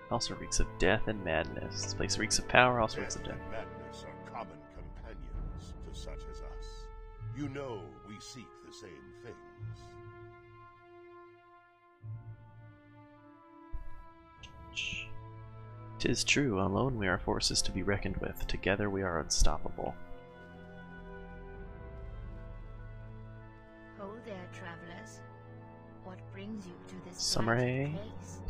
Also reeks of death and madness. This place reeks of power, also reeks of death. And madness are common companions to such as us. You know we seek the same things. 'Tis true, alone we are forces to be reckoned with. Together we are unstoppable. Ho there, travelers. What brings you to this Summer blighted hay. place?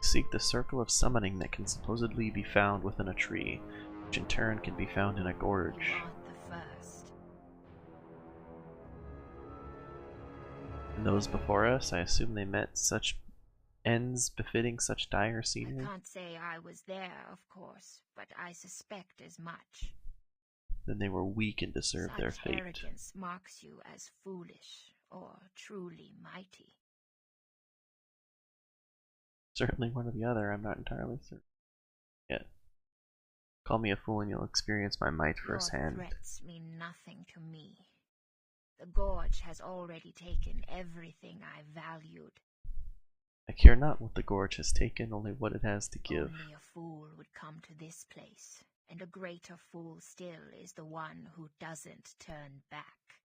Seek the circle of summoning that can supposedly be found within a tree, which in turn can be found in a gorge. You aren't the first. And those before us, I assume they met such ends befitting such dire scenery? I can't say I was there, of course, but I suspect as much. Then they were weak and deserved Such their fate. arrogance marks you as foolish or truly mighty. Certainly one or the other, I'm not entirely certain yet. Call me a fool and you'll experience my might firsthand. Your threats mean nothing to me. The Gorge has already taken everything I valued. I care not what the gorge has taken, only what it has to give. Only a fool would come to this place, and a greater fool still is the one who doesn't turn back.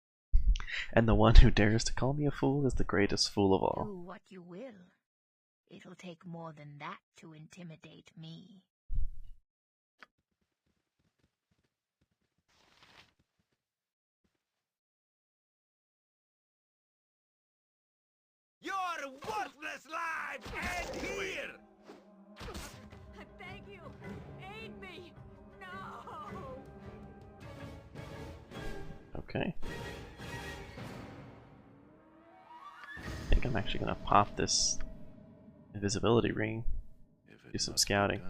And the one who dares to call me a fool is the greatest fool of all. Do what you will. It'll take more than that to intimidate me. Your worthless lives end here! I beg you, aid me! No! Okay. I think I'm actually gonna pop this invisibility ring, do some scouting.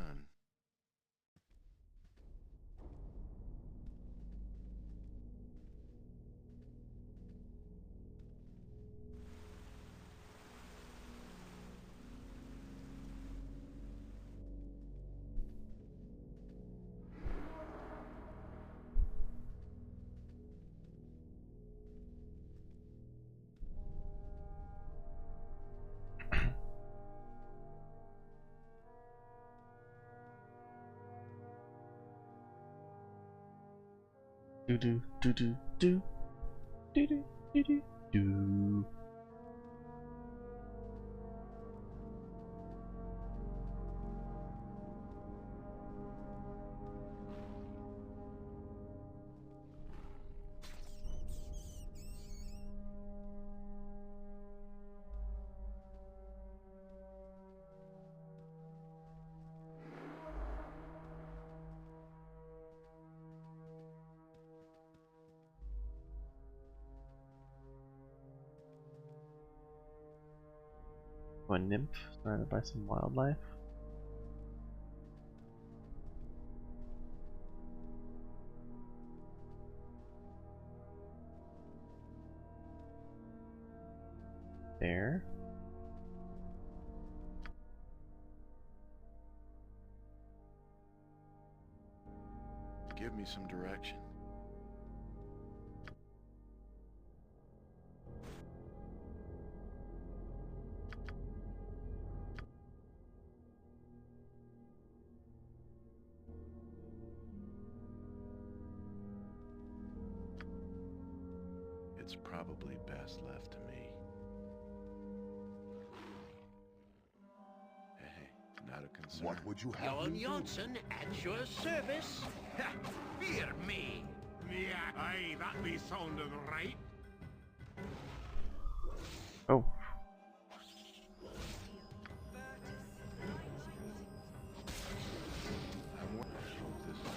Do do do do do do do do do do. A nymph surrounded by some wildlife. There. Give me some direction. It's probably best left to me. Hey, not a concern. What would you have Jon me do? Johnson at your service. Fear me! Yeah, aye, that be sounding right. Oh.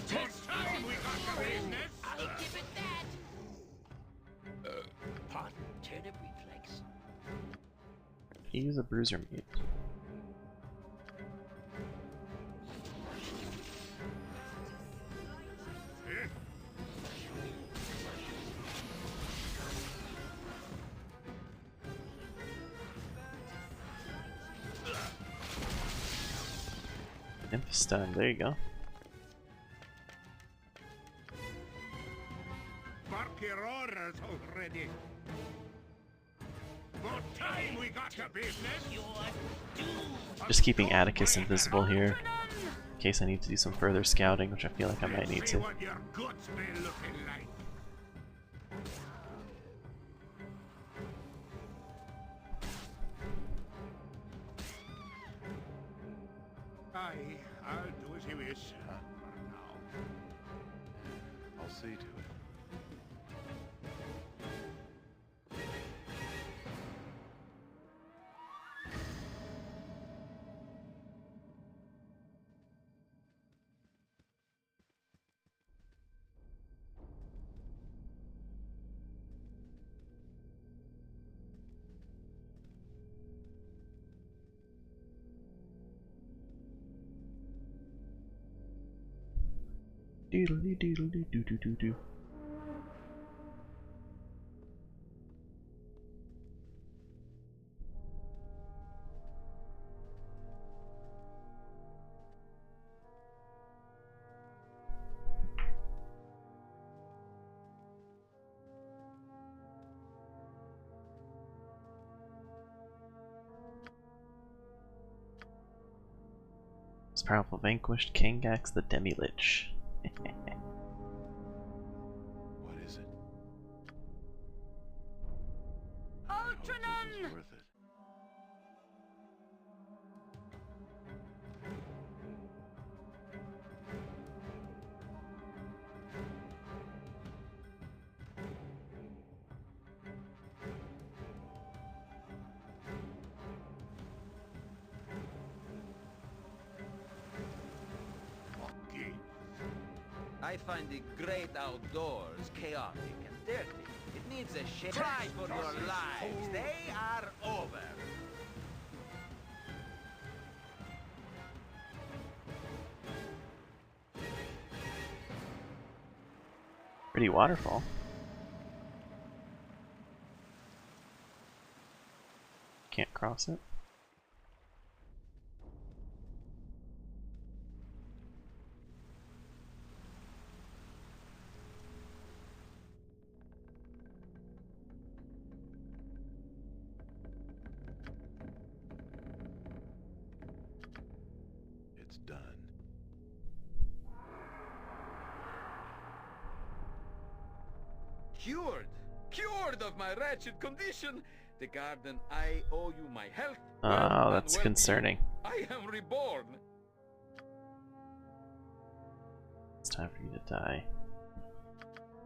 This time we got the business. I'll give it that. Pardon, turnip reflex. He's a bruiser mute. Infestun, there you go. Bark your orders already. More time we got to business. Just keeping Atticus invisible here, in case I need to do some further scouting, which I feel like I might need to. What your guts be looking like. Aye, I'll do as you wish. For now. I'll see to it. Doodly doodly doo doo doo doo. Most powerful vanquished Kangax the Demi-Lich. What is it? Ultranon! This is worth it. I find the great outdoors chaotic and dirty. It needs a shake. Cry for your lives. They are over. Pretty waterfall. Can't cross it. It's done. Cured of my wretched condition. The garden, I owe you my health. Oh, that's concerning. I am reborn. It's time for you to die.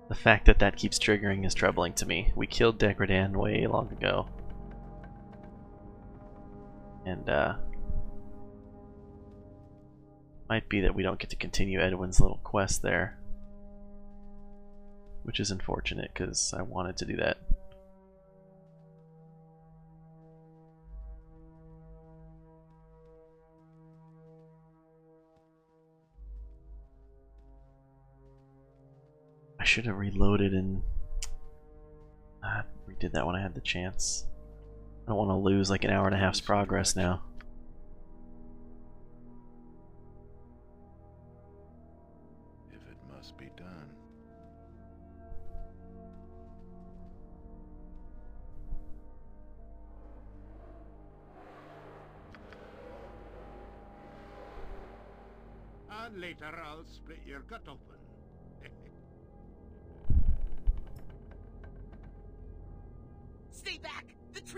The fact that that keeps triggering is troubling to me. We killed Degradan way long ago. And, might be that we don't get to continue Edwin's little quest there. Which is unfortunate, because I wanted to do that. I should have reloaded and redid that when I had the chance. I don't want to lose like an hour and a half's progress now. If it must be done. And later I'll split your gut open. Stay back!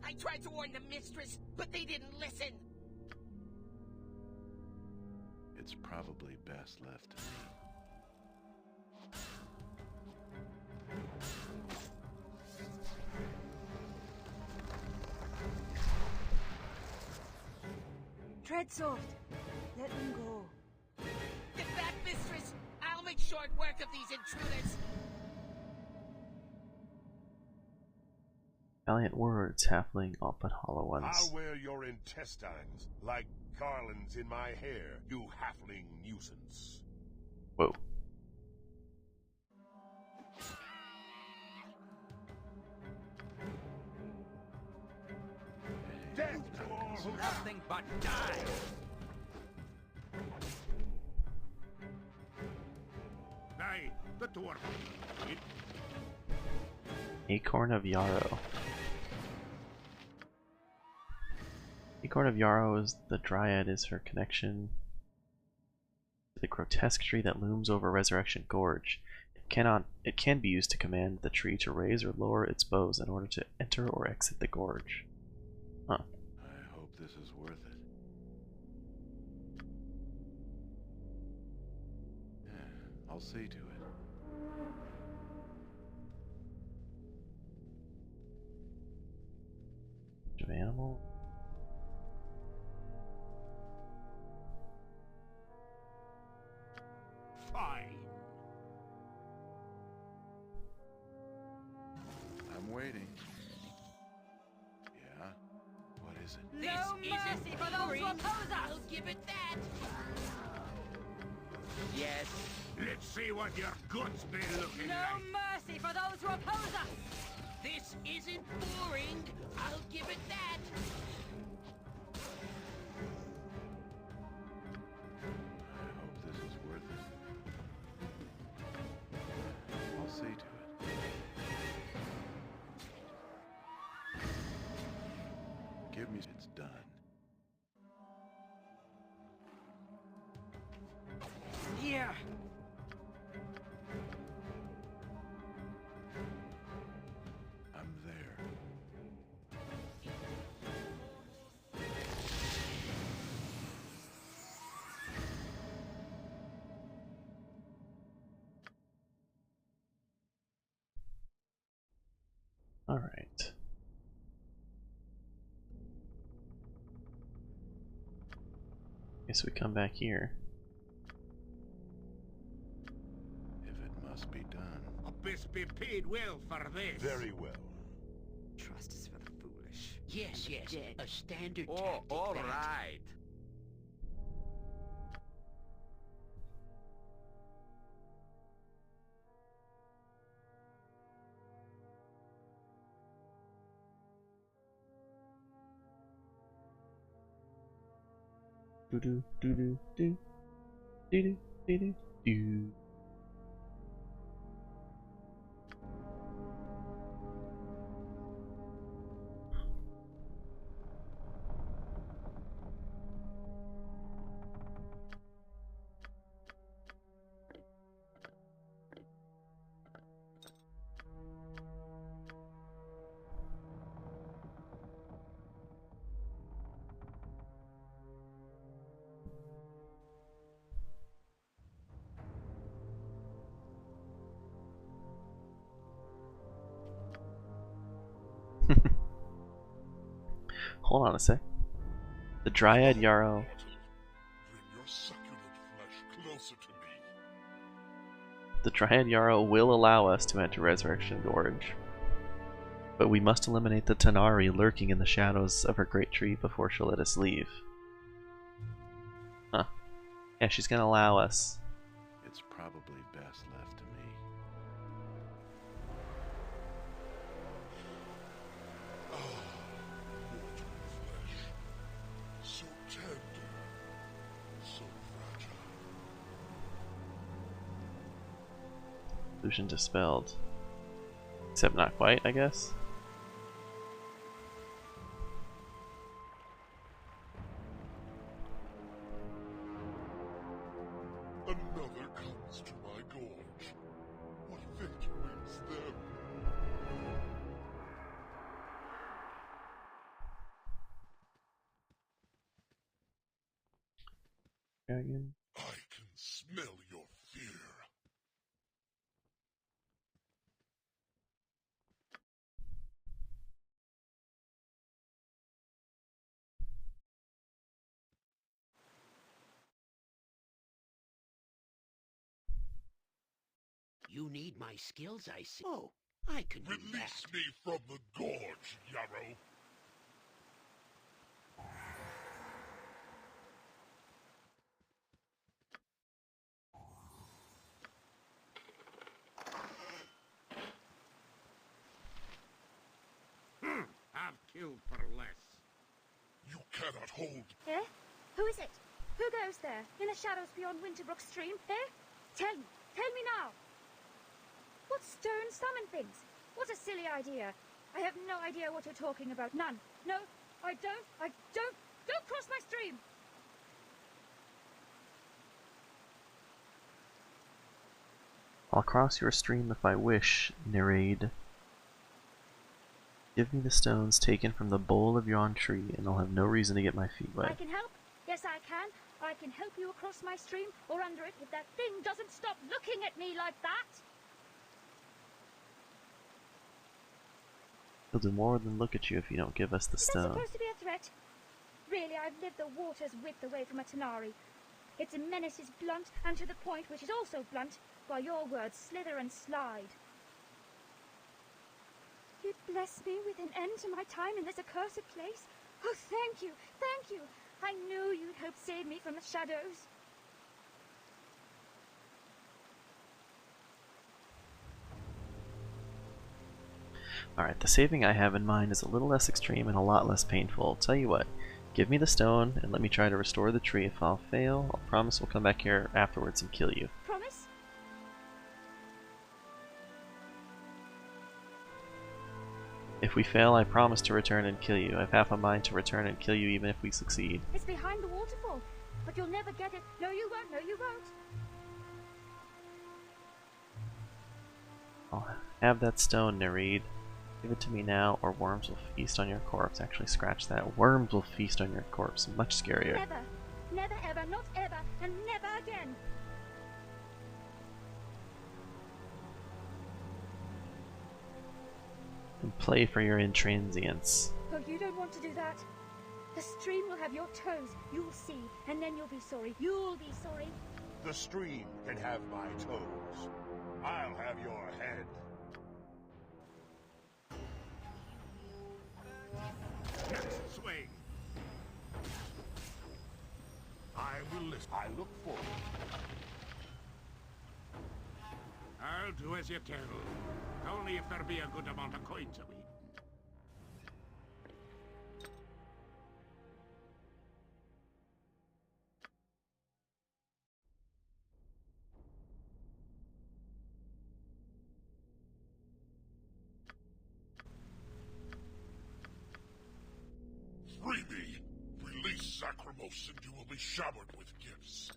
I tried to warn the mistress, but they didn't listen! It's probably best left to me. Tread soft. Let them go. Get back, mistress! I'll make short work of these intruders! Valiant words, halfling, all but hollow ones. I'll wear your intestines like garlands in my hair, you halfling nuisance. Whoa. Death to all who Nothing but die. The dwarf. Acorn of Yarrow. Acorn of Yarrow is the dryad is her connection to the grotesque tree that looms over Resurrection Gorge. It can be used to command the tree to raise or lower its boughs in order to enter or exit the gorge. Huh. I hope this is worth it. Yeah, I'll see to it. Of animal. Fine. I'm waiting. Yeah? What is it? No mercy for those who oppose us! I'll give it that. Yes. Let's see what your guts be looking No like. mercy for those who oppose us! This isn't boring. I'll give it that. I hope this is worth it. I'll see to it. Give me it's done. Here! I'm there. All right. Guess we come back here. If it must be done. Abyss be paid well for this. Very well. Trust is for the foolish. Yes, And the yes. dead. A standard Oh, tactic. all that. right. Do do do do do do do do do. Hold on a sec. The Dryad Yarrow. Bring your succulent flesh closer to me. The Dryad Yarrow will allow us to enter Resurrection Gorge. But we must eliminate the Tanari lurking in the shadows of her great tree before she'll let us leave. Huh. Yeah, she's gonna allow us. It's probably best left to me. So tender, so fragile. Illusion dispelled. Except not quite, I guess. Another comes to my gorge. What fate waits them? Dragon. I can smell your fear. You need my skills, I see. Oh, I can do that. Release me from the gorge, Yarrow. I've killed for less. You cannot hold. Eh? Who is it? Who goes there, in the shadows beyond Winterbrook Stream, eh? Tell me now! What stones summon things? What a silly idea. I have no idea what you're talking about. None. No, I don't. Don't cross my stream. I'll cross your stream if I wish, Nereid. Give me the stones taken from the bole of yon tree, and I'll have no reason to get my feet wet. I can help. Yes, I can. I can help you across my stream or under it if that thing doesn't stop looking at me like that. He'll do more than look at you if you don't give us the Is that stone. supposed to be a threat? Really, I've lived the water's width away from a Tanari. Its menace is blunt and to the point, which is also blunt, while your words slither and slide. You'd bless me with an end to my time in this accursed place? Oh, thank you, thank you. I knew you'd help save me from the shadows. Alright, the saving I have in mind is a little less extreme and a lot less painful. Tell you what, give me the stone and let me try to restore the tree. If I'll fail, I'll promise we'll come back here afterwards and kill you. Promise? If we fail, I promise to return and kill you. I have half a mind to return and kill you even if we succeed. It's behind the waterfall, but you'll never get it. No, you won't. No, you won't. I'll have that stone, Nereid. Give it to me now, or worms will feast on your corpse. Actually, scratch that. Worms will feast on your corpse. Much scarier. Never. Never ever. Not ever. And never again. And play for your intransience. Oh, you don't want to do that. The stream will have your toes. You'll see. And then you'll be sorry. You'll be sorry. The stream can have my toes. I'll have your head. Next swing. I will listen. I look forward. I'll do as you tell. Only if there be a good amount of coin to me. Free me! Release Sacramos and you will be showered with gifts.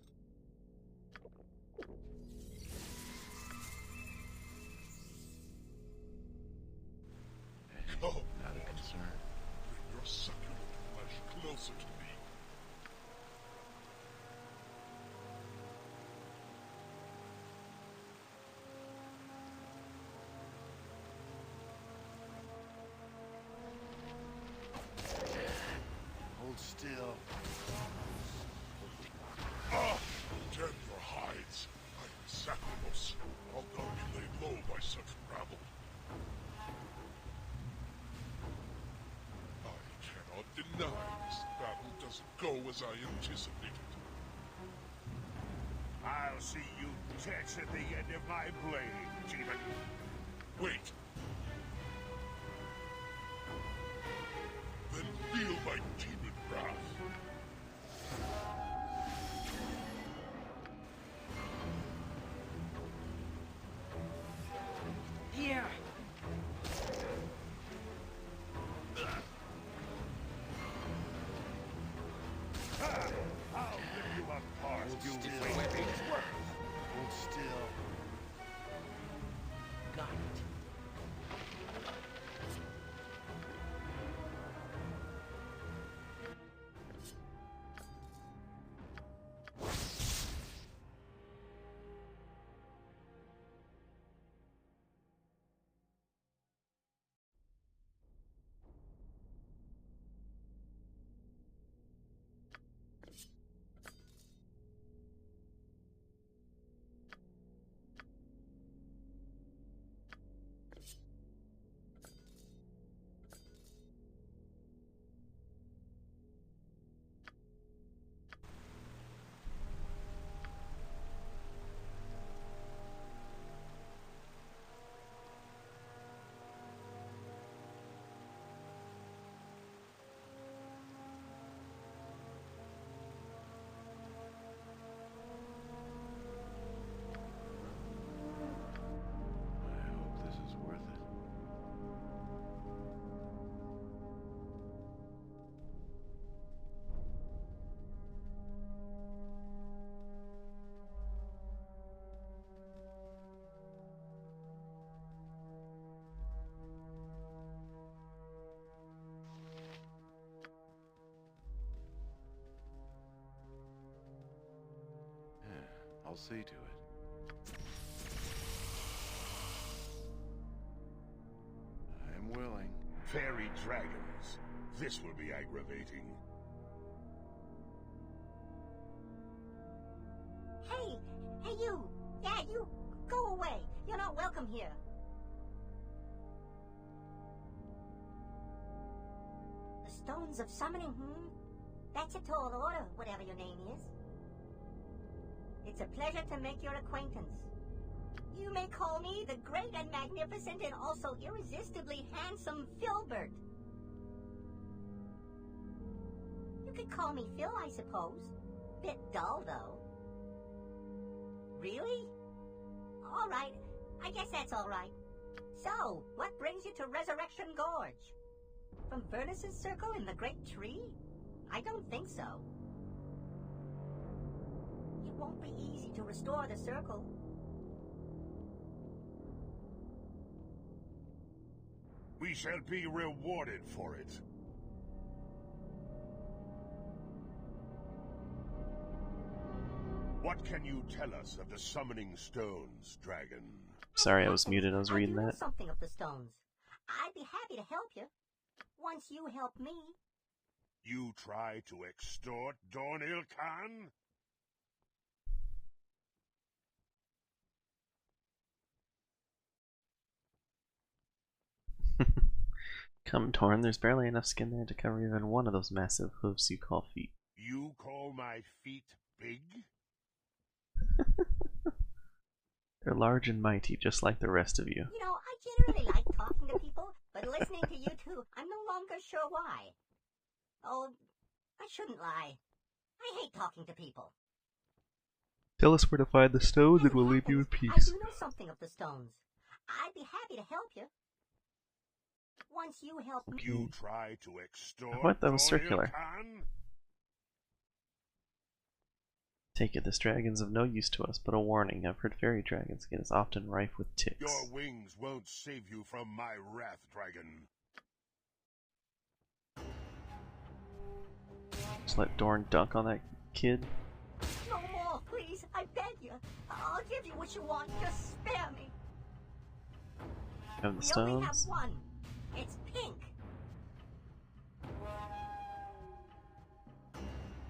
Oh, Not a concern. bring your succulent flesh closer to me. Hold still. Ah! Damn your hides! I am Sacramos. I'll not be laid low by such rabble. I cannot deny this battle doesn't go as I anticipated. I'll see you tits at the end of my blade, demon. Wait. Then feel my demon wrath. Here! I'll rip you apart. Hold You still. weapons work. Hold still. Got it. I'll see to it. I'm willing. Fairy dragons. This will be aggravating. Hey! Hey, you! Yeah, you! Go away! You're not welcome here! The Stones of Summoning, That's a tall order, whatever your name is. It's a pleasure to make your acquaintance. You may call me the great and magnificent and also irresistibly handsome Filbert. You could call me Phil, I suppose. Bit dull, though. Really? All right. I guess that's all right. So, what brings you to Resurrection Gorge? From Vernus's circle in the Great Tree? I don't think so. It won't be easy to restore the circle. We shall be rewarded for it. What can you tell us of the summoning stones, dragon? Sorry, I was muted. I was reading I do know that. something of the stones. I'd be happy to help you. Once you help me. You try to extort Dorn Il-Khan? Come, Torn, there's barely enough skin there to cover even one of those massive hooves you call feet. You call my feet big? They're large and mighty, just like the rest of you. You know, I generally like talking to people, but listening to you two, I'm no longer sure why. Oh, I shouldn't lie. I hate talking to people. Tell us where to find the stones and we'll leave you in I peace. do know something of the stones. I'd be happy to help you. Once you help me. You try to extort What? That was Dorn circular. Il-Khan? Take it, this dragon's of no use to us, but a warning. I've heard fairy dragons skin is often rife with ticks. Your wings won't save you from my wrath, dragon. Just let Dorn dunk on that kid. No more, please. I beg you. I'll give you what you want. Just spare me. Have the We only have stones. one. It's pink.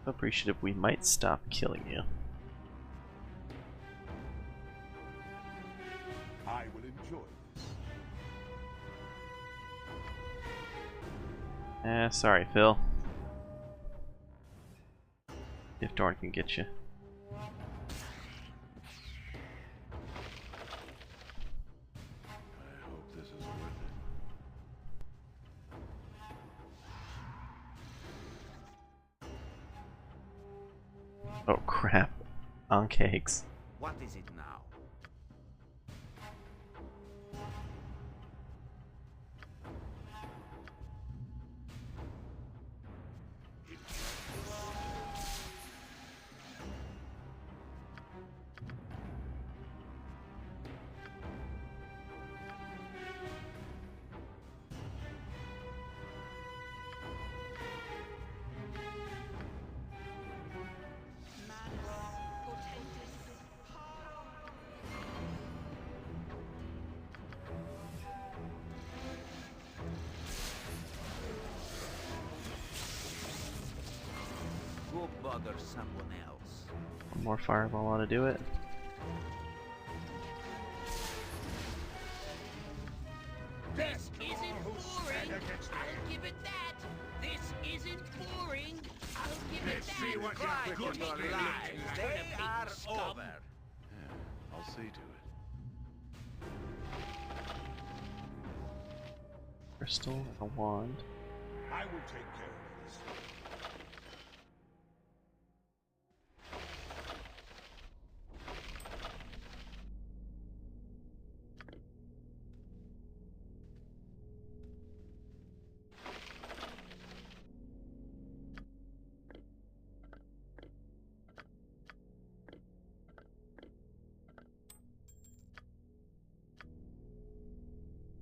Appreciative we might stop killing you. I will enjoy this. Sorry, Phil. If Dorn can get you. I hope this is worth it. Oh crap. On cakes. What is it now? Go bother someone else. One more fireball ought to do it. This isn't boring. I'll give it that. This isn't boring. I'll give it Let's that. see what Good you're cooking, lives. lies. They are Scum. over. Yeah, I'll see to it. Crystal and a wand. I will take care of this.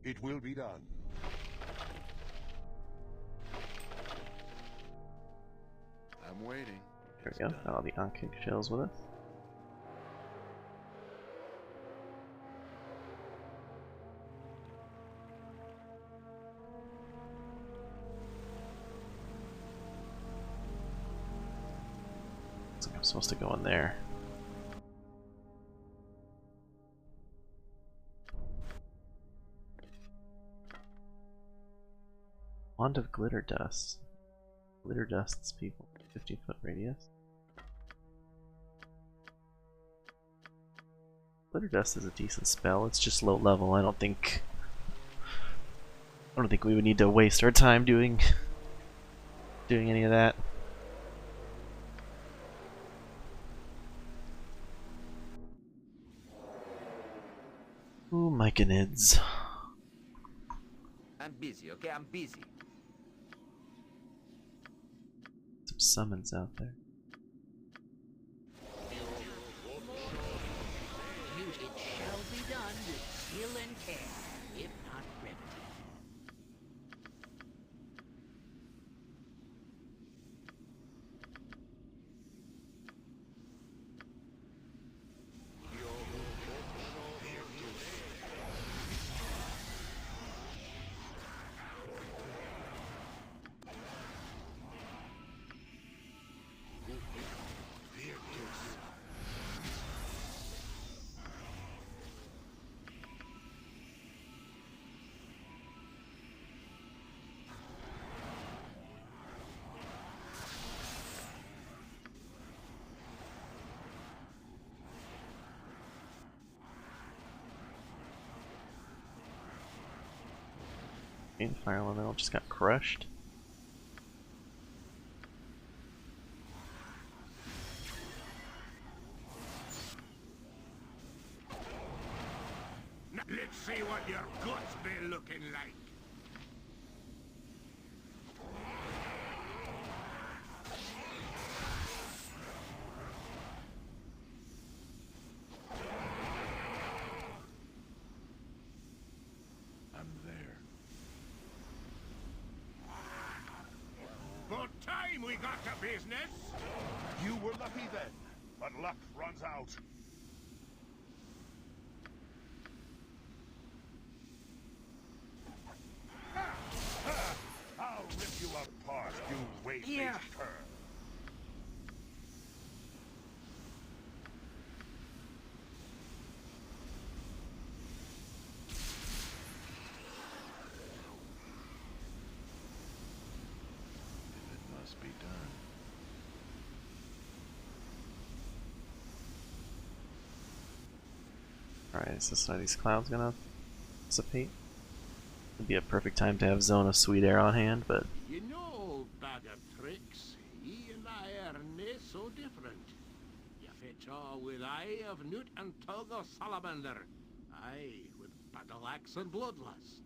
It will be done. I'm waiting. There we go. Got all the on-cake shells with us. I'm supposed to go in there. Wand of glitter dust. Glitter dusts people. 50-foot radius. Glitter dust is a decent spell. It's just low level. I don't think we would need to waste our time doing any of that. Ooh, Myconids. I'm busy, okay? I'm busy. Some summons out there. It shall be done with skill and care, if not brevity. And Fire Elemental just got crushed. Let's see what your guts be looking like. I'm there. About time we got to business. You were lucky then, but luck runs out. I'll rip you apart, you wave-faced cur. If it must be done. Alright, is this are these clouds gonna dissipate? It'd be a perfect time to have Zone of Sweet Air on hand, but You know, bag of tricks, he and I are nae so different. You fetch all with eye of newt and tug of salamander. I with battle axe and bloodlust.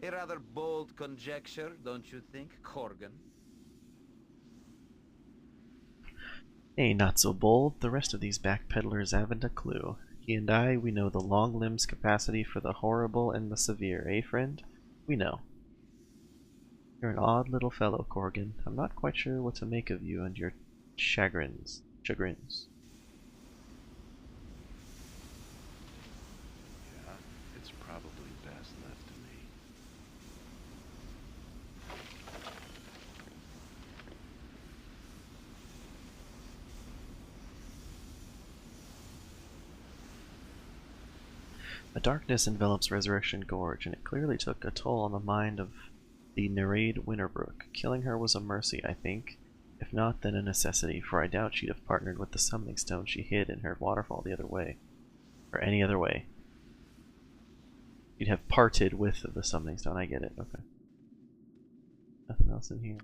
A rather bold conjecture, don't you think, Corgan? hey, not so bold. The rest of these backpedalers haven't a clue. He and I, we know the long limbs capacity for the horrible and the severe, eh, friend? We know. You're an odd little fellow, Corgan. I'm not quite sure what to make of you and your chagrins. Yeah, it's probably best left to me. A darkness envelops Resurrection Gorge, and it clearly took a toll on the mind of the Nereid Winterbrook. Killing her was a mercy, I think. If not, then a necessity, for I doubt she'd have partnered with the summoning stone she hid in her waterfall the other way. Or any other way. You'd have parted with the summoning stone, I get it, okay. Nothing else in here.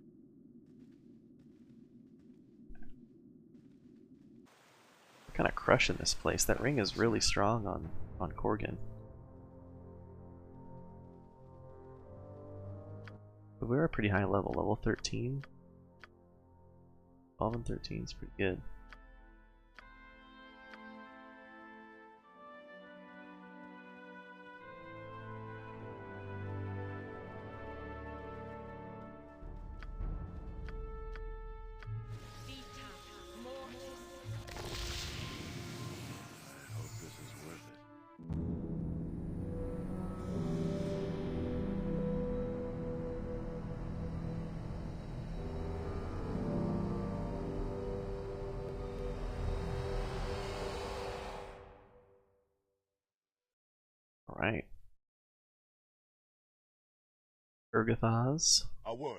We're kind of crushing this place. That ring is really strong on Corgan. But we're a pretty high level, level 13. 12 and 13 is pretty good. I hope this is worth it. Alright. Urgathas. A word.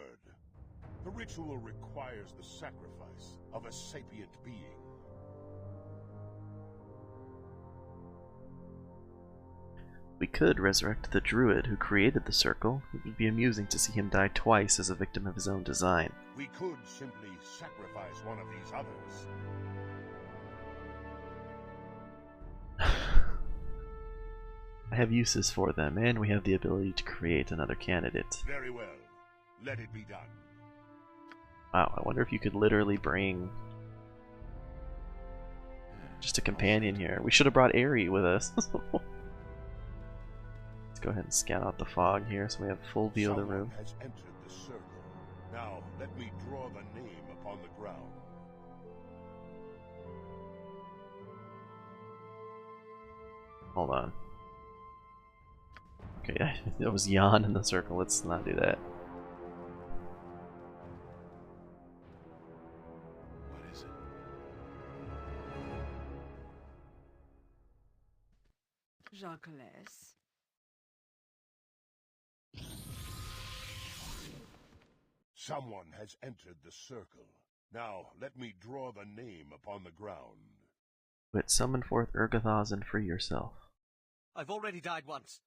The ritual requires the sacrifice of a sapient being. We could resurrect the druid who created the circle. It would be amusing to see him die twice as a victim of his own design. We could simply sacrifice one of these others. I have uses for them, and we have the ability to create another candidate. Very well. Let it be done. Wow, I wonder if you could literally bring just a companion here. We should have brought Aerie with us. Let's go ahead and scout out the fog here so we have full view of the room. Someone has entered the circle. Now let me draw the name upon the ground. Hold on. Okay, that was Jan in the circle. Let's not do that. What is it? Jacques. Someone has entered the circle. Now let me draw the name upon the ground. But summon forth Urgathas and free yourself. I've already died once.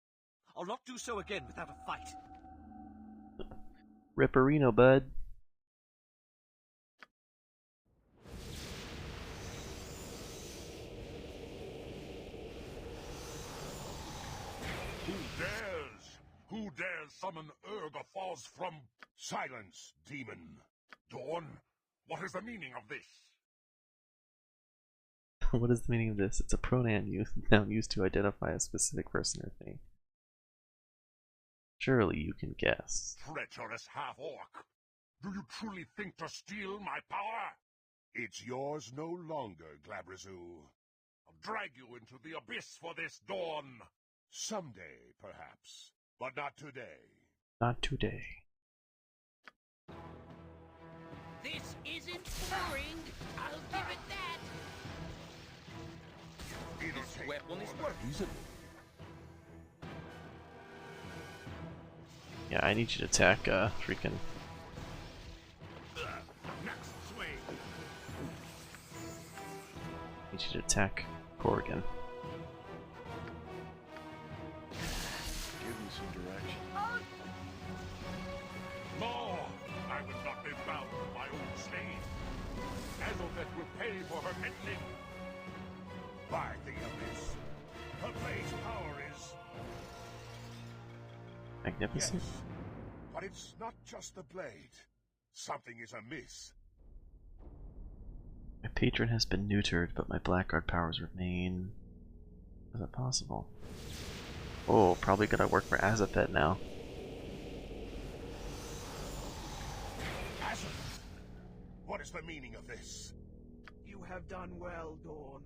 I'll not do so again without a fight. Ripperino, bud. Who dares? Who dares summon Urgathas from... Silence, demon. Dorn, what is the meaning of this? What is the meaning of this? It's a pronoun used to identify a specific person or thing. Surely you can guess. Treacherous half-orc! Do you truly think to steal my power? It's yours no longer, Glabrezu. I'll drag you into the abyss for this, Dorn. Someday, perhaps. But not today. Not today. This isn't boring. I'll give it that. This weapon is working. Yeah, I need you to attack freaking... Next swing. I need you to attack Corrigan. Give me some direction. No! I will not be bound to my own slave. Azelbeth will pay for her meddling. By the abyss. Her blade's power is... Magnificent. Yes, but it's not just the blade. Something is amiss. My patron has been neutered, but my Blackguard powers remain. Is that possible? Oh, probably gonna work for Azathet now. Azathet! What is the meaning of this? You have done well, Dorn.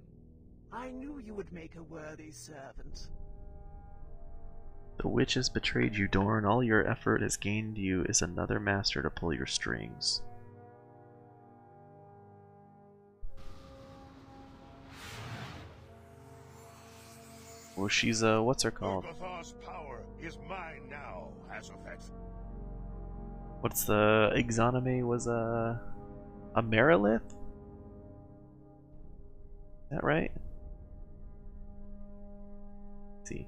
I knew you would make a worthy servant. The witch has betrayed you, Dorn. All your effort has gained you is another master to pull your strings. Well, she's what's her called? Urgathar's power is mine now, Azathet. What's the Exonome was a Merilith? Is that right? Let's see.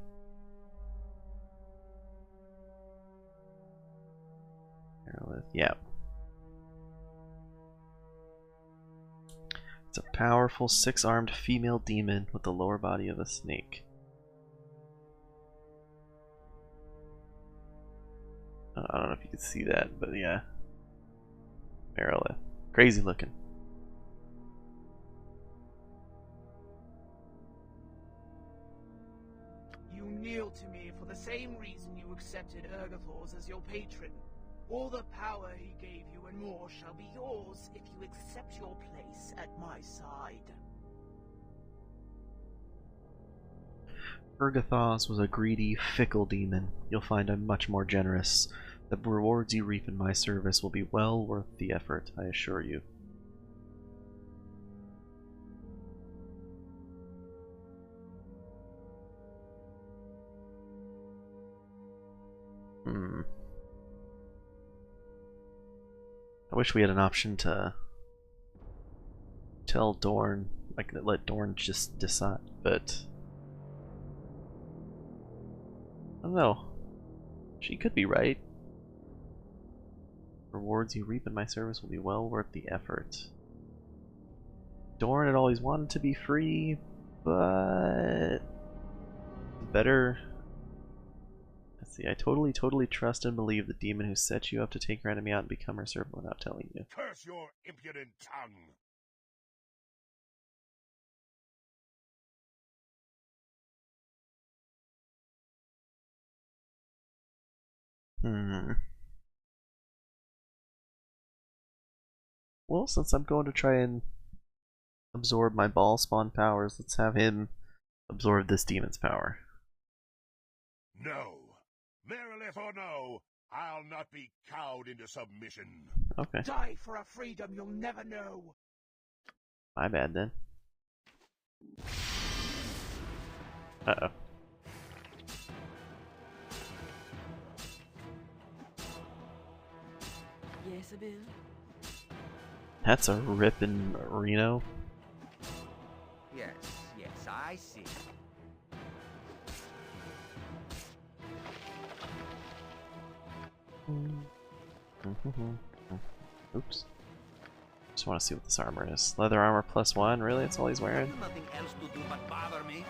Merilith, yeah. It's a powerful six-armed female demon with the lower body of a snake. I don't know if you can see that, but yeah. Merilith. Crazy looking. You kneel to me for the same reason you accepted Urgathor's as your patron. All the power he gave you and more shall be yours if you accept your place at my side. Urgathos was a greedy, fickle demon. You'll find I'm much more generous. The rewards you reap in my service will be well worth the effort, I assure you. I wish we had an option to tell Dorn, like let Dorn just decide, but I don't know. She could be right. Rewards you reap in my service will be well worth the effort. Dorn had always wanted to be free, but better. Let's see. I totally trust and believe the demon who set you up to take your enemy out and become her servant without telling you. Curse your impudent tongue! Well, since I'm going to try and absorb my ball spawn powers, let's have him absorb this demon's power. No. Merilith or no, I'll not be cowed into submission. Okay. Die for a freedom you'll never know. My bad then. Uh-oh. Yes, Bill. That's a rippin' Reno. Yes, yes, I see. Oops. Just want to see what this armor is. Leather armor +1, really? That's all he's wearing? Nothing else to do but bother me.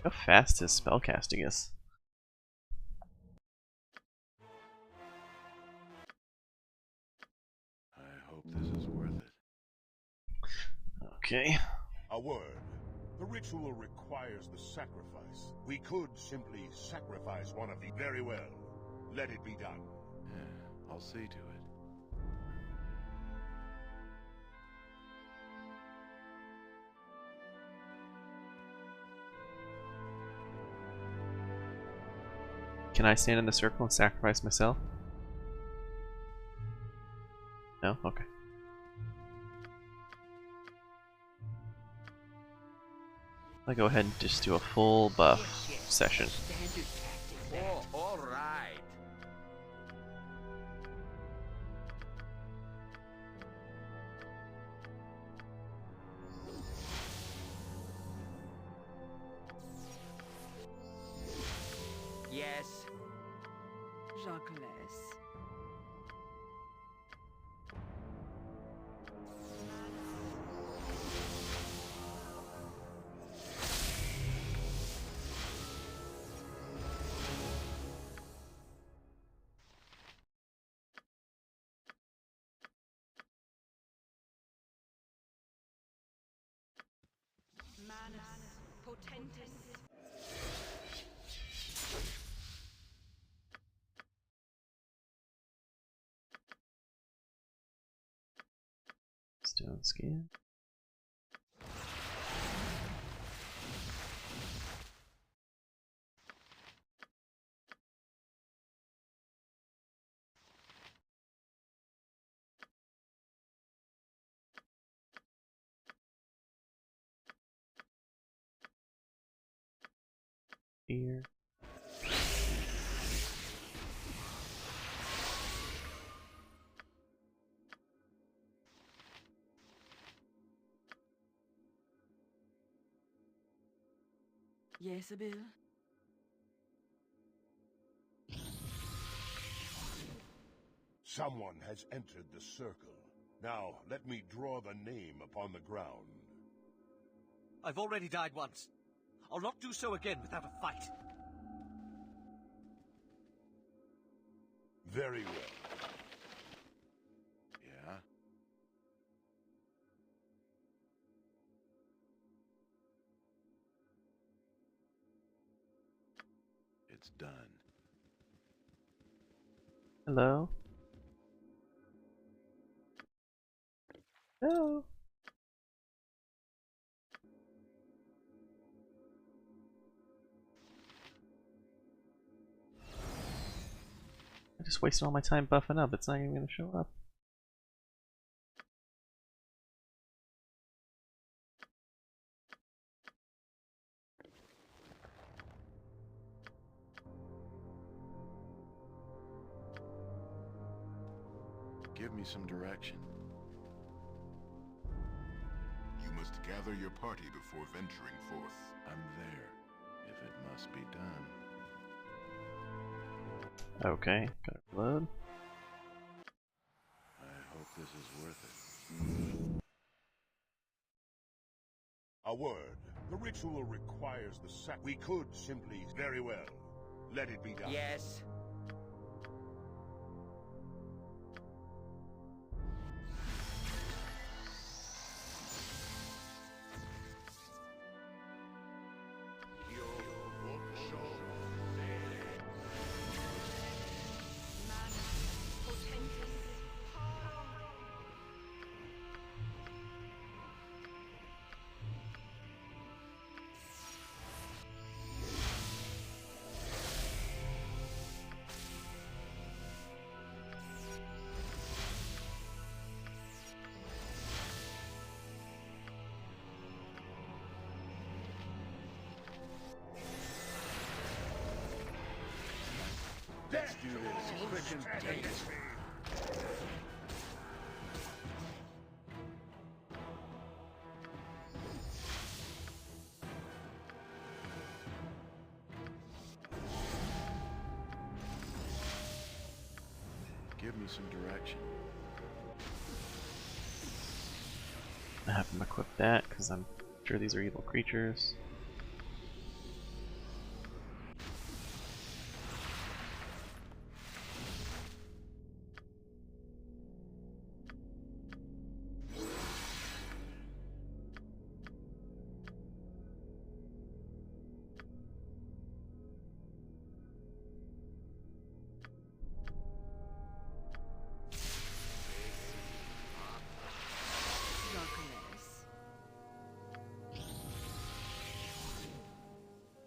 How fast his spellcasting is. I hope this is worth it. Okay. A word. The ritual requires the sacrifice. We could simply sacrifice one of the... Very well. Let it be done. Yeah, I'll see to it. Can I stand in the circle and sacrifice myself? No? Okay. I'll go ahead and just do a full buff session. Oh, all right. Yes. Jacques. Manus Potentis. Stone skin. Here. Yes, Bill. Someone has entered the circle. Now, let me draw the name upon the ground. I've already died once. I'll not do so again without a fight. Very well. Yeah? It's done. Hello? Hello? I just wasted all my time buffing up. It's not even going to show up. Give me some direction. You must gather your party before venturing forth. I'm there, if it must be done. Okay, gotta reload. I hope this is worth it. A word. The ritual requires the sac. We could simply... Very well. Let it be done. Yes. Let's do this quick and dirty. Give me some direction. I have them equip that because I'm sure these are evil creatures.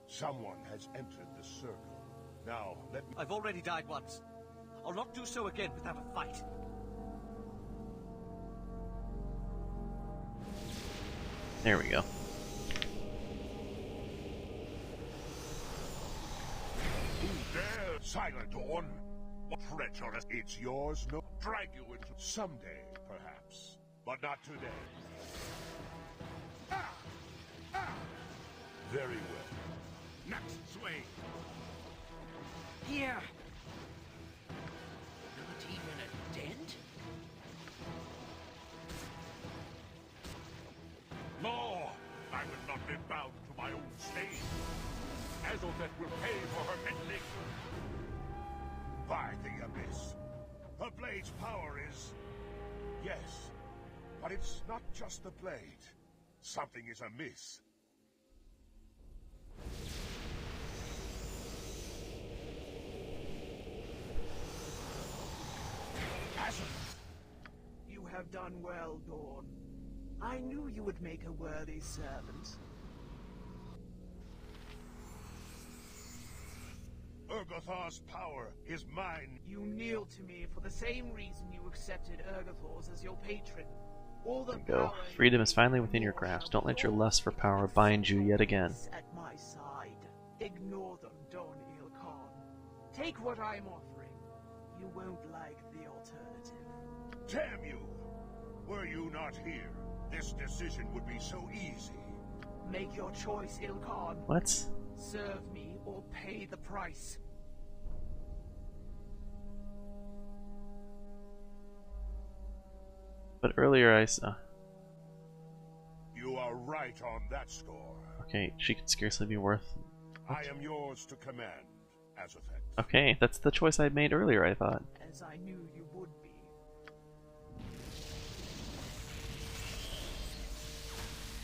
Someone has entered the circle. Now, let me... I've already died once. I'll not do so again without a fight. There we go. Who dare? Silent Dorn! What treacherous! It's yours, no? Drag you into... Someday, perhaps. But not today. Ah! Ah! Very well. Next swing. Here. Not even a dent? No! I will not be bound to my own stain. Azelthet will pay for her meddling. By the Abyss. The blade's power is... Yes. But it's not just the blade. Something is amiss. You have done well, Dorn. I knew you would make a worthy servant. Urgathar's power is mine. You kneel to me for the same reason you accepted Urgathor's as your patron. All the Go. Freedom is finally within your grasp. Don't let your lust for power bind you yet again. At my side. Ignore them, Dorn Il-Khan. Take what I'm offering. You won't like the alternative. Damn you! Were you not here, this decision would be so easy. Make your choice, Il-Khan. What? Serve me or pay the price. But earlier I saw... You are right on that score. Okay, she could scarcely be worth... I am yours to command, Azelthet. Okay, that's the choice I made earlier, I thought. As I knew you would be.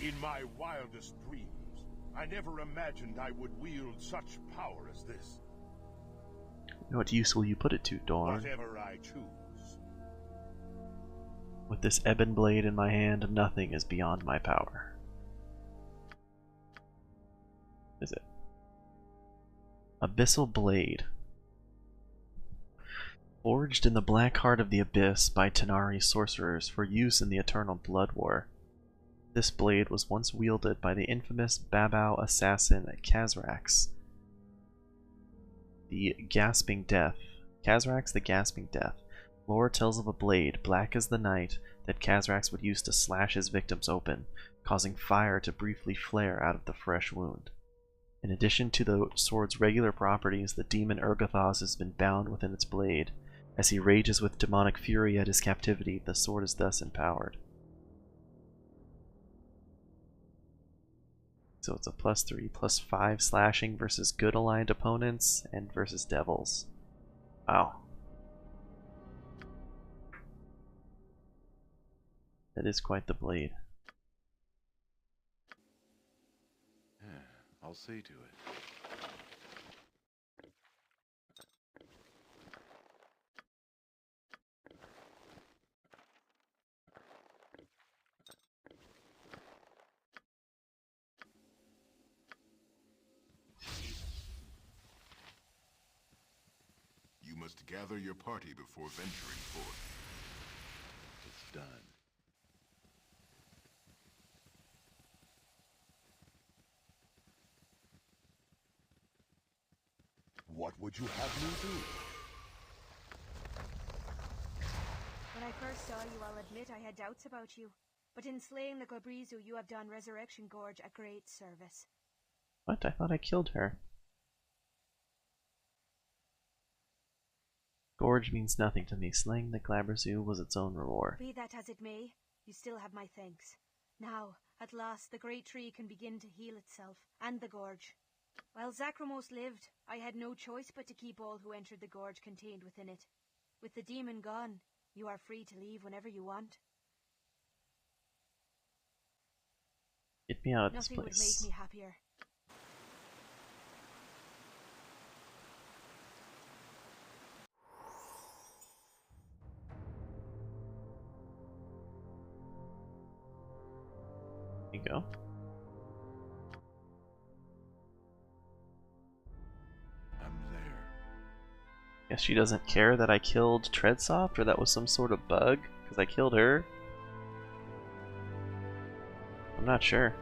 In my wildest dreams, I never imagined I would wield such power as this. What use will you put it to, Dorn? Whatever I choose. With this ebon blade in my hand, nothing is beyond my power. Is it? Abyssal Blade. Forged in the black heart of the abyss by Tanari sorcerers for use in the Eternal Blood War. This blade was once wielded by the infamous Babau assassin Khazrax. The Gasping Death. Khazrax the Gasping Death. Lore tells of a blade, black as the night, that Khazrax would use to slash his victims open, causing fire to briefly flare out of the fresh wound. In addition to the sword's regular properties, the demon Urgathoz has been bound within its blade. As he rages with demonic fury at his captivity, the sword is thus empowered. So it's a +3, +5 slashing versus good aligned opponents and versus devils. Wow. That is quite the blade. Yeah, I'll see to it. You must gather your party before venturing forth. It's done. What would you have me do? When I first saw you, I'll admit I had doubts about you. But in slaying the Gobrizu, you have done Resurrection Gorge a great service. What? I thought I killed her. Gorge means nothing to me. Slaying the Glabrazu was its own reward. Be that as it may, you still have my thanks. Now, at last, the great tree can begin to heal itself, and the gorge. While Zachromos lived, I had no choice but to keep all who entered the gorge contained within it. With the demon gone, you are free to leave whenever you want. Get me out of this Nothing place. would make me happier. There you go. I'm there. Guess she doesn't care that I killed Treadsoft, or that was some sort of bug, because I killed her. I'm not sure.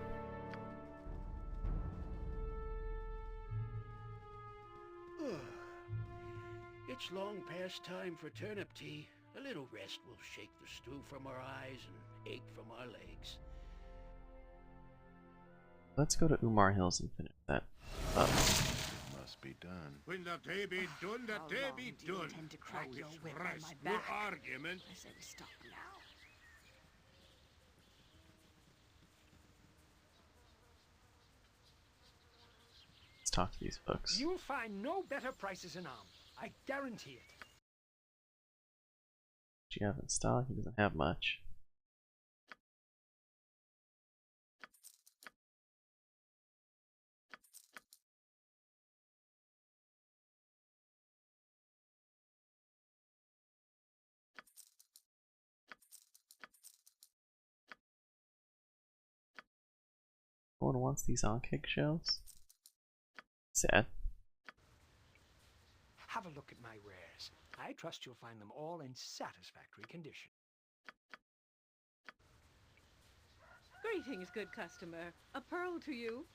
It's long past time for turnip tea. A little rest will shake the stew from our eyes and ache from our legs. Let's go to Umar Hills and finish that up. It must be done. When the day be done, the day be done. Intend to crack Now your it's whip on rest my for back. argument. I say we stop now. Let's talk to these folks. You'll find no better prices in Arm. I guarantee it. What do you have in stock? He doesn't have much. No one wants these on-kick shells? Sad. Have a look at my wares. I trust you'll find them all in satisfactory condition. Greetings, good customer. A pearl to you.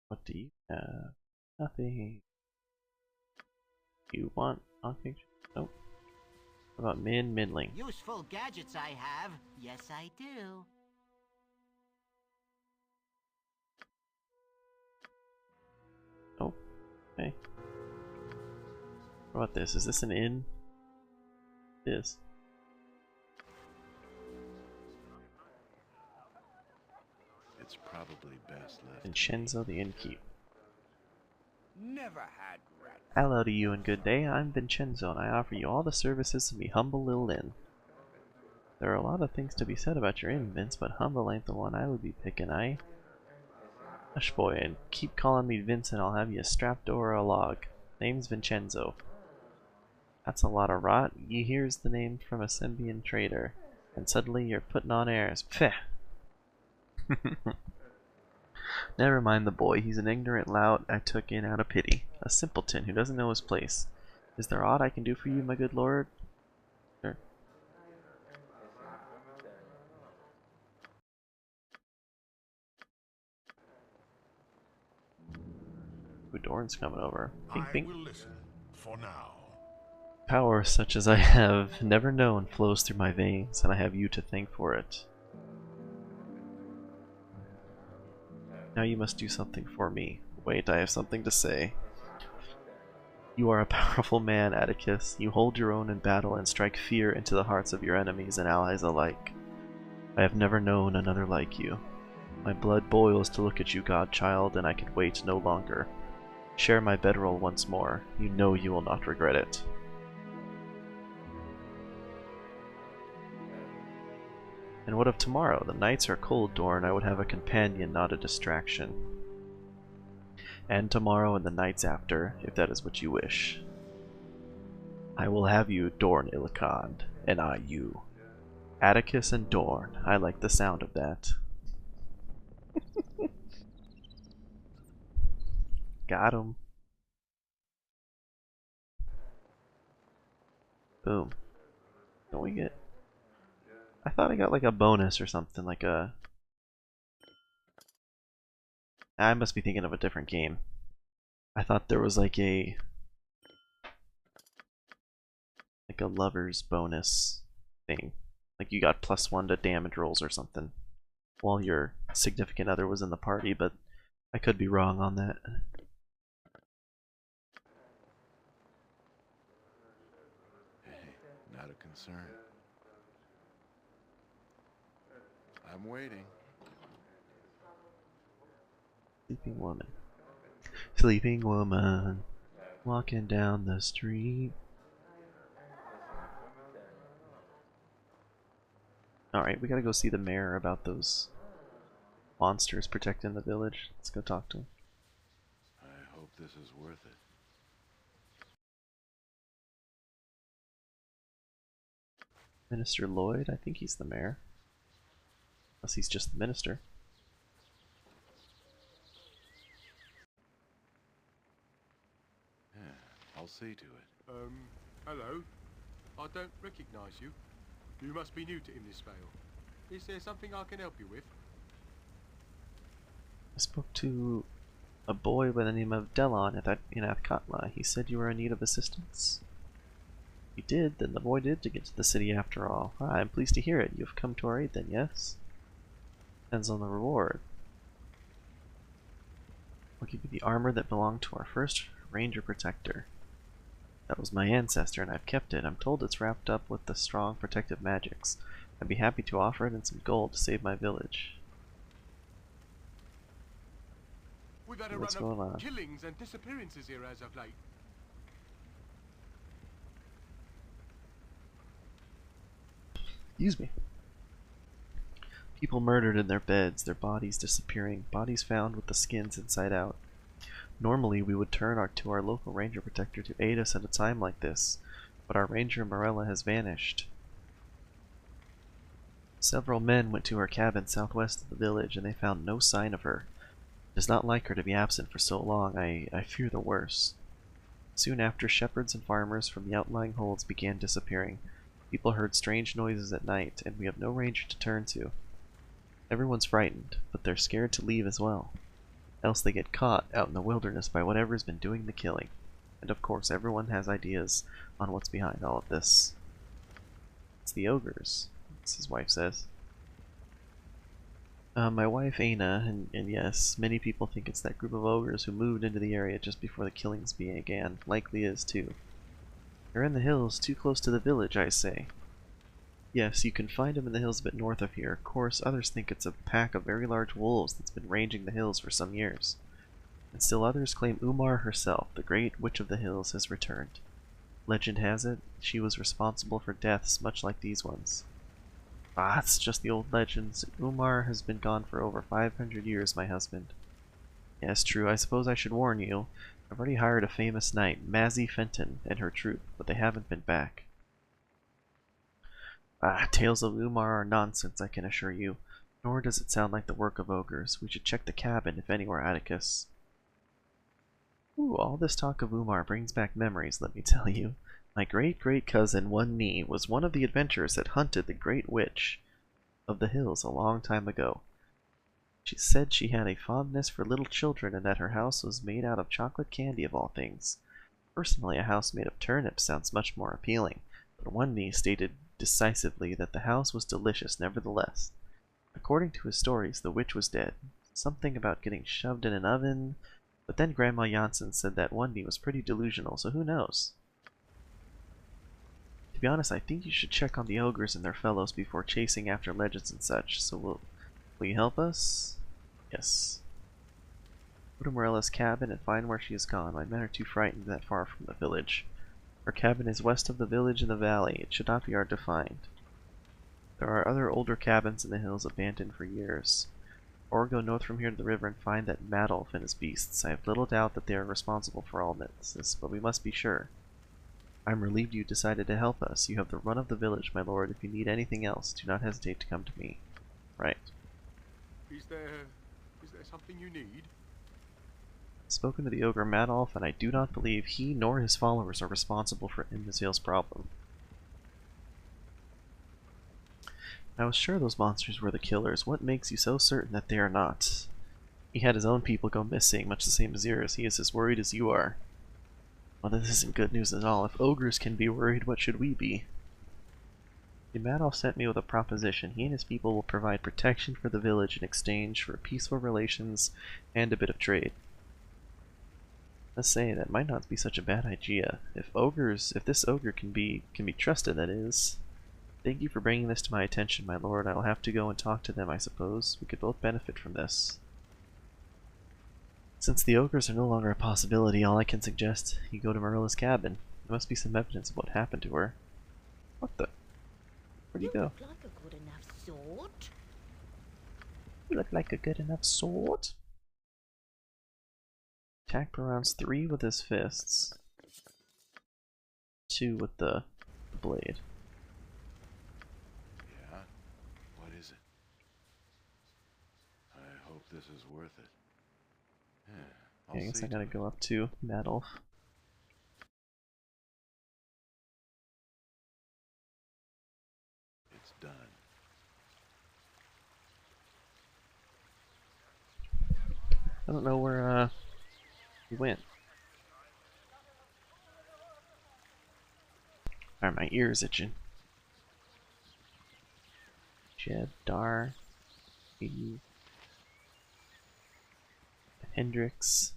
What do you have? Nothing. You want on-kick shells? Nope. What about middling? Useful gadgets I have. Yes, I do. Oh, okay. What about this? Is this an inn? It is. It's probably best left. Vincenzo the innkeep. Never had rat. Hello to you and good day. I'm Vincenzo and I offer you all the services of me humble little inn. There are a lot of things to be said about your inn, Vince, but humble ain't the one I would be picking, eh? Hush boy, and keep calling me Vince and I'll have you a strap door or a log. Name's Vincenzo. That's a lot of rot. You hears the name from a Symbian trader, and suddenly you're putting on airs. Pfeh! Never mind the boy, he's an ignorant lout I took in out of pity. A simpleton who doesn't know his place. Is there aught I can do for you, my good lord? Sure. Ooh, Dorn's coming over. Pink, I pink. will listen. for now. Power such as I have never known flows through my veins, and I have you to thank for it. Now you must do something for me. Wait, I have something to say. You are a powerful man, Atticus. You hold your own in battle and strike fear into the hearts of your enemies and allies alike. I have never known another like you. My blood boils to look at you, godchild, and I can wait no longer. Share my bedroll once more. You know you will not regret it. And what of tomorrow? The nights are cold, Dorn. I would have a companion, not a distraction. And tomorrow and the nights after, if that is what you wish. I will have you, Dorn Il-Khan, and I you. Atticus and Dorn. I like the sound of that. Got him. Boom. Don't we get... I thought I got like a bonus or something, like a... I must be thinking of a different game. I thought there was like a lover's bonus thing. Like you got +1 to damage rolls or something while your significant other was in the party, but I could be wrong on that. Hey, not a concern. I'm waiting. Sleeping woman. Sleeping woman. Walking down the street. Alright, we gotta go see the mayor about those monsters protecting the village. Let's go talk to him. I hope this is worth it. Minister Lloyd? I think he's the mayor. Unless he's just the minister. Yeah, I'll see to it. Hello. I don't recognize you. You must be new to Innisfail. Is there something I can help you with? I spoke to a boy by the name of Delon in Athkatla. He said you were in need of assistance. You did, then the boy did to get to the city after all. Ah, I'm pleased to hear it. You have come to our aid then, yes? Depends on the reward. I'll give you the armor that belonged to our first ranger protector. That was my ancestor, and I've kept it. I'm told it's wrapped up with the strong protective magics. I'd be happy to offer it and some gold to save my village. We've had a What's run going of on? killings and disappearances here as of late. Excuse me. People murdered in their beds, their bodies disappearing, bodies found with the skins inside out. Normally we would turn to our local ranger protector to aid us at a time like this, but our ranger Morella has vanished. Several men went to her cabin southwest of the village and they found no sign of her. It is not like her to be absent for so long. I fear the worst. Soon after, shepherds and farmers from the outlying holds began disappearing. People heard strange noises at night, and we have no ranger to turn to. Everyone's frightened, but they're scared to leave as well. Else they get caught out in the wilderness by whatever's been doing the killing. And of course, everyone has ideas on what's behind all of this. It's the ogres, as his wife says. My wife Aina, and yes, many people think it's that group of ogres who moved into the area just before the killings began. Likely is too. They're in the hills, too close to the village, I say. Yes, you can find them in the hills a bit north of here. Of course, others think it's a pack of very large wolves that's been ranging the hills for some years. And still others claim Umar herself, the great witch of the hills, has returned. Legend has it, she was responsible for deaths much like these ones. Ah, it's just the old legends. Umar has been gone for over 500 years, my husband. Yes, true, I suppose I should warn you. I've already hired a famous knight, Mazzy Fenton, and her troop, but they haven't been back. Ah, tales of Umar are nonsense, I can assure you. Nor does it sound like the work of ogres. We should check the cabin, if anywhere, Atticus. Ooh, all this talk of Umar brings back memories, let me tell you. My great-great-cousin, One Knee, was one of the adventurers that hunted the Great Witch of the Hills a long time ago. She said she had a fondness for little children and that her house was made out of chocolate candy of all things. Personally, a house made of turnips sounds much more appealing, but one knee stated decisively that the house was delicious nevertheless. According to his stories, the witch was dead. Something about getting shoved in an oven, but then Grandma Janssen said that one knee was pretty delusional, so who knows? To be honest, I think you should check on the ogres and their fellows before chasing after legends and such, so will you help us? Yes. Go to Morella's cabin and find where she has gone. My men are too frightened that far from the village. Her cabin is west of the village in the valley. It should not be hard to find. There are other older cabins in the hills abandoned for years. Or go north from here to the river and find that Madolf and his beasts. I have little doubt that they are responsible for all this, but we must be sure. I am relieved you decided to help us. You have the run of the village, my lord. If you need anything else, do not hesitate to come to me. Right. Is there something you need? I've spoken to the ogre Madolf, and I do not believe he nor his followers are responsible for Imazil's problem. I was sure those monsters were the killers. What makes you so certain that they are not? He had his own people go missing, much the same as yours. He is as worried as you are. Well, this isn't good news at all. If ogres can be worried, what should we be? The Madolf sent me with a proposition. He and his people will provide protection for the village in exchange for peaceful relations and a bit of trade. Let's say that might not be such a bad idea. If this ogre can be trusted, that is. Thank you for bringing this to my attention, my lord. I will have to go and talk to them, I suppose. We could both benefit from this. Since the ogres are no longer a possibility, all I can suggest you go to Marilla's cabin. There must be some evidence of what happened to her. What the? Where'd you go? Look like a good enough sort. You look like a good enough sword. Attack per rounds 3 with his fists. 2 with the blade. Yeah? What is it? I hope this is worth it. Yeah, I guess I gotta go up to Madolf. It's done. I don't know where he went. Alright, my ear's itching. Jeb, Dar, Eve, Hendrix.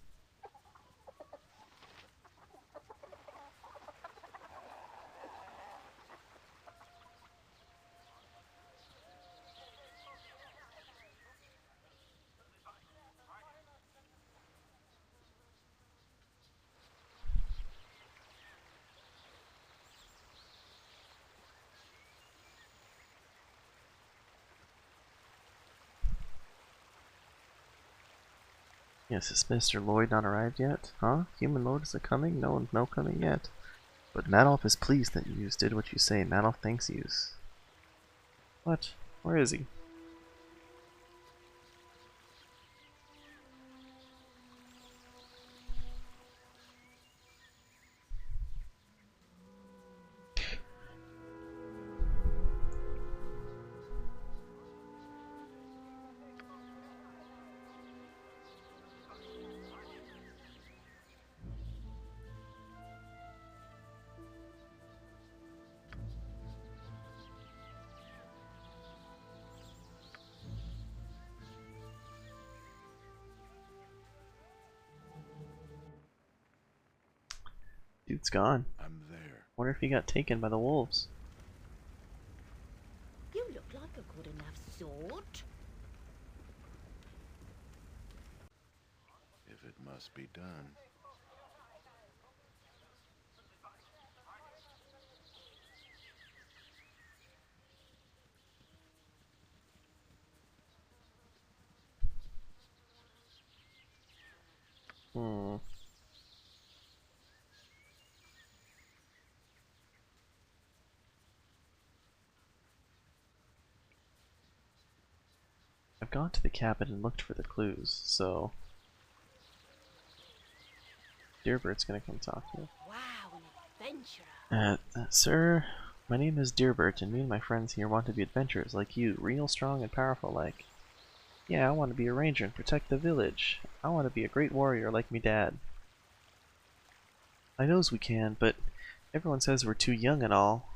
Yes, is Mr. Lloyd not arrived yet? Huh? Human Lord is coming? No coming yet. But Madolf is pleased that you did what you say. Madolf thanks you. What? Where is he? Dude's gone. I'm there. Wonder if he got taken by the wolves. You look like a good enough sort. If it must be done. I've gone to the cabin and looked for the clues, so Deerbird's gonna come talk to you. Wow, an adventurer. Sir, my name is Deerbert, and me and my friends here want to be adventurers like you, real strong and powerful like. Yeah, I want to be a ranger and protect the village. I want to be a great warrior like me dad. I knows we can, but everyone says we're too young and all.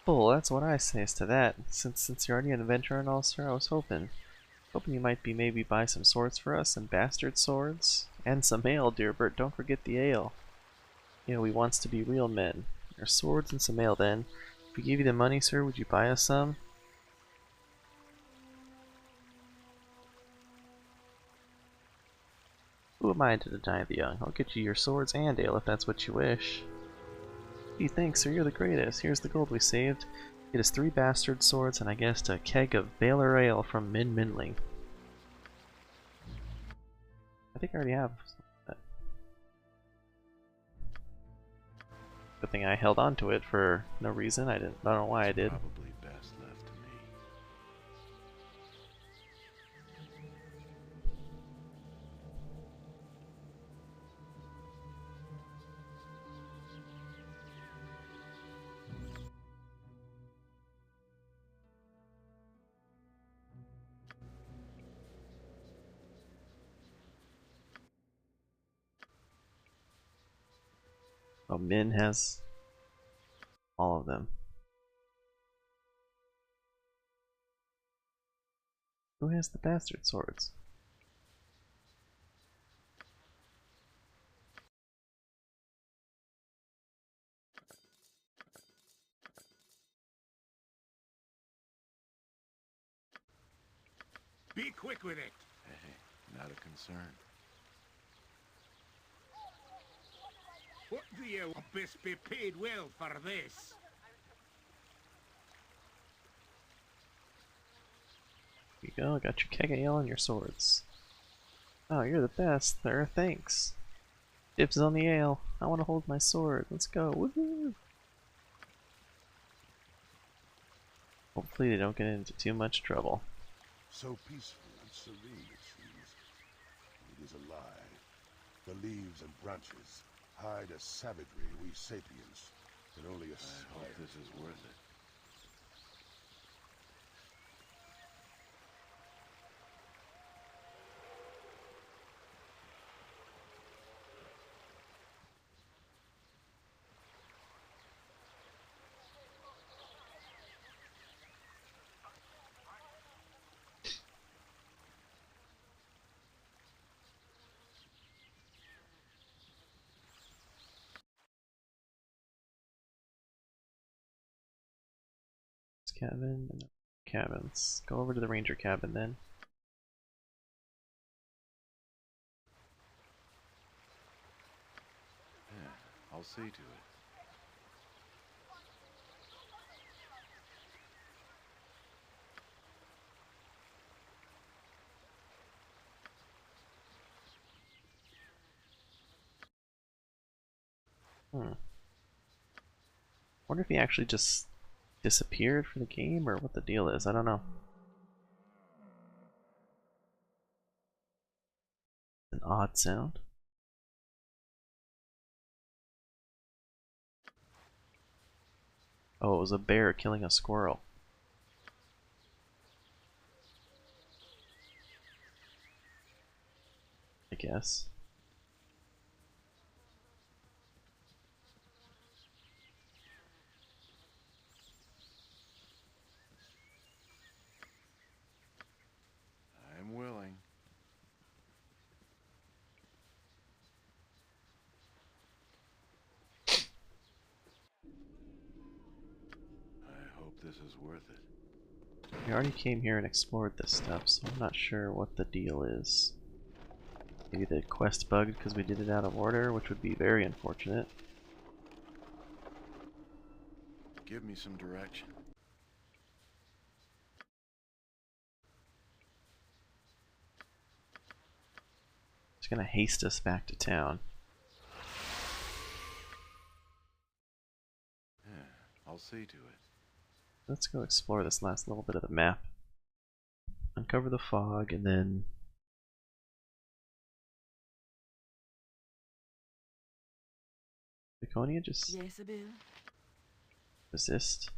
Bull, that's what I says to that. Since you're already an adventurer and all, sir, I was hoping you might be maybe buy some swords for us, some bastard swords. And some ale, dear Bert, don't forget the ale. You know, we wants to be real men. There's swords and some ale then. If we gave you the money, sir, would you buy us some? Who am I to deny the young? I'll get you your swords and ale if that's what you wish. Gee, thanks, sir, you're the greatest. Here's the gold we saved. Get us 3 bastard swords and I guess a keg of Baylor ale from Min Minling. I think I already have that. Good thing I held on to it for no reason. I don't know why I did. Probably best left to me. Oh, Min has all of them. Who has the bastard swords? Be quick with it. Hey, not a concern. What do you best be paid well for this? Here you go, got your keg of ale and your swords. Oh, you're the best, there, thanks. Dibs on the ale. I want to hold my sword. Let's go. Woohoo! Hopefully they don't get into too much trouble. So peaceful and serene it seems. It is a lie. The leaves and branches hide a savagery we sapiens can only aspire. I hope this is worth it. Cabin and cabins. Go over to the ranger cabin then. Yeah, I'll see to it. Wonder if he actually just disappeared for the game or what the deal is. I don't know. An odd sound. Oh, it was a bear killing a squirrel. I guess. I'm willing. I hope this is worth it. We already came here and explored this stuff, so I'm not sure what the deal is. Maybe the quest bugged because we did it out of order, which would be very unfortunate. Give me some direction. It's gonna haste us back to town. Yeah, I'll see to it. Let's go explore this last little bit of the map. Uncover the fog and then... Laconia just... Yes, Abu. Resist.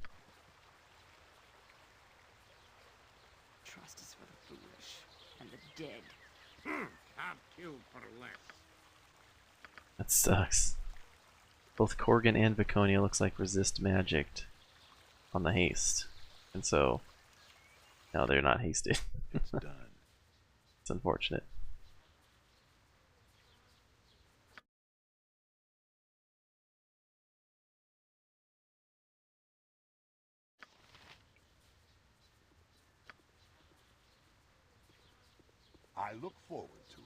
Trust is for the foolish and the dead. Can't kill for less. That sucks. Both Corgan and Viconia looks like resist magic on the haste. And so, now they're not hasted. It's done. It's unfortunate. I look forward to it.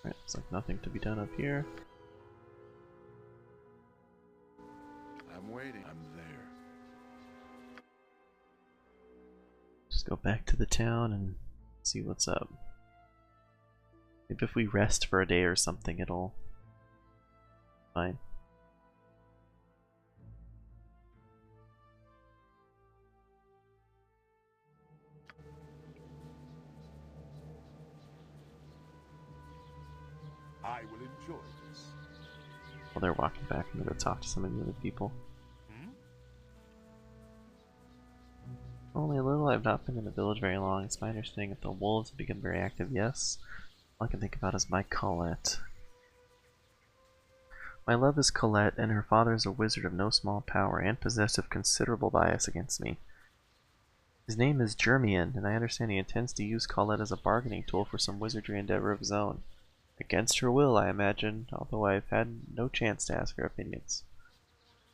Right, looks like nothing to be done up here. I'm waiting. I'm there. Just go back to the town and see what's up. Maybe if we rest for a day or something, it'll fine. I will enjoy this. While they're walking back, I'm gonna go talk to some of the other people. Only a little. I've not been in the village very long. It's my understanding that the wolves have become very active. Yes. All I can think about is my Colette. My love is Colette, and her father is a wizard of no small power and possessed of considerable bias against me. His name is Germian, and I understand he intends to use Colette as a bargaining tool for some wizardry endeavor of his own. Against her will, I imagine, although I've had no chance to ask her opinions.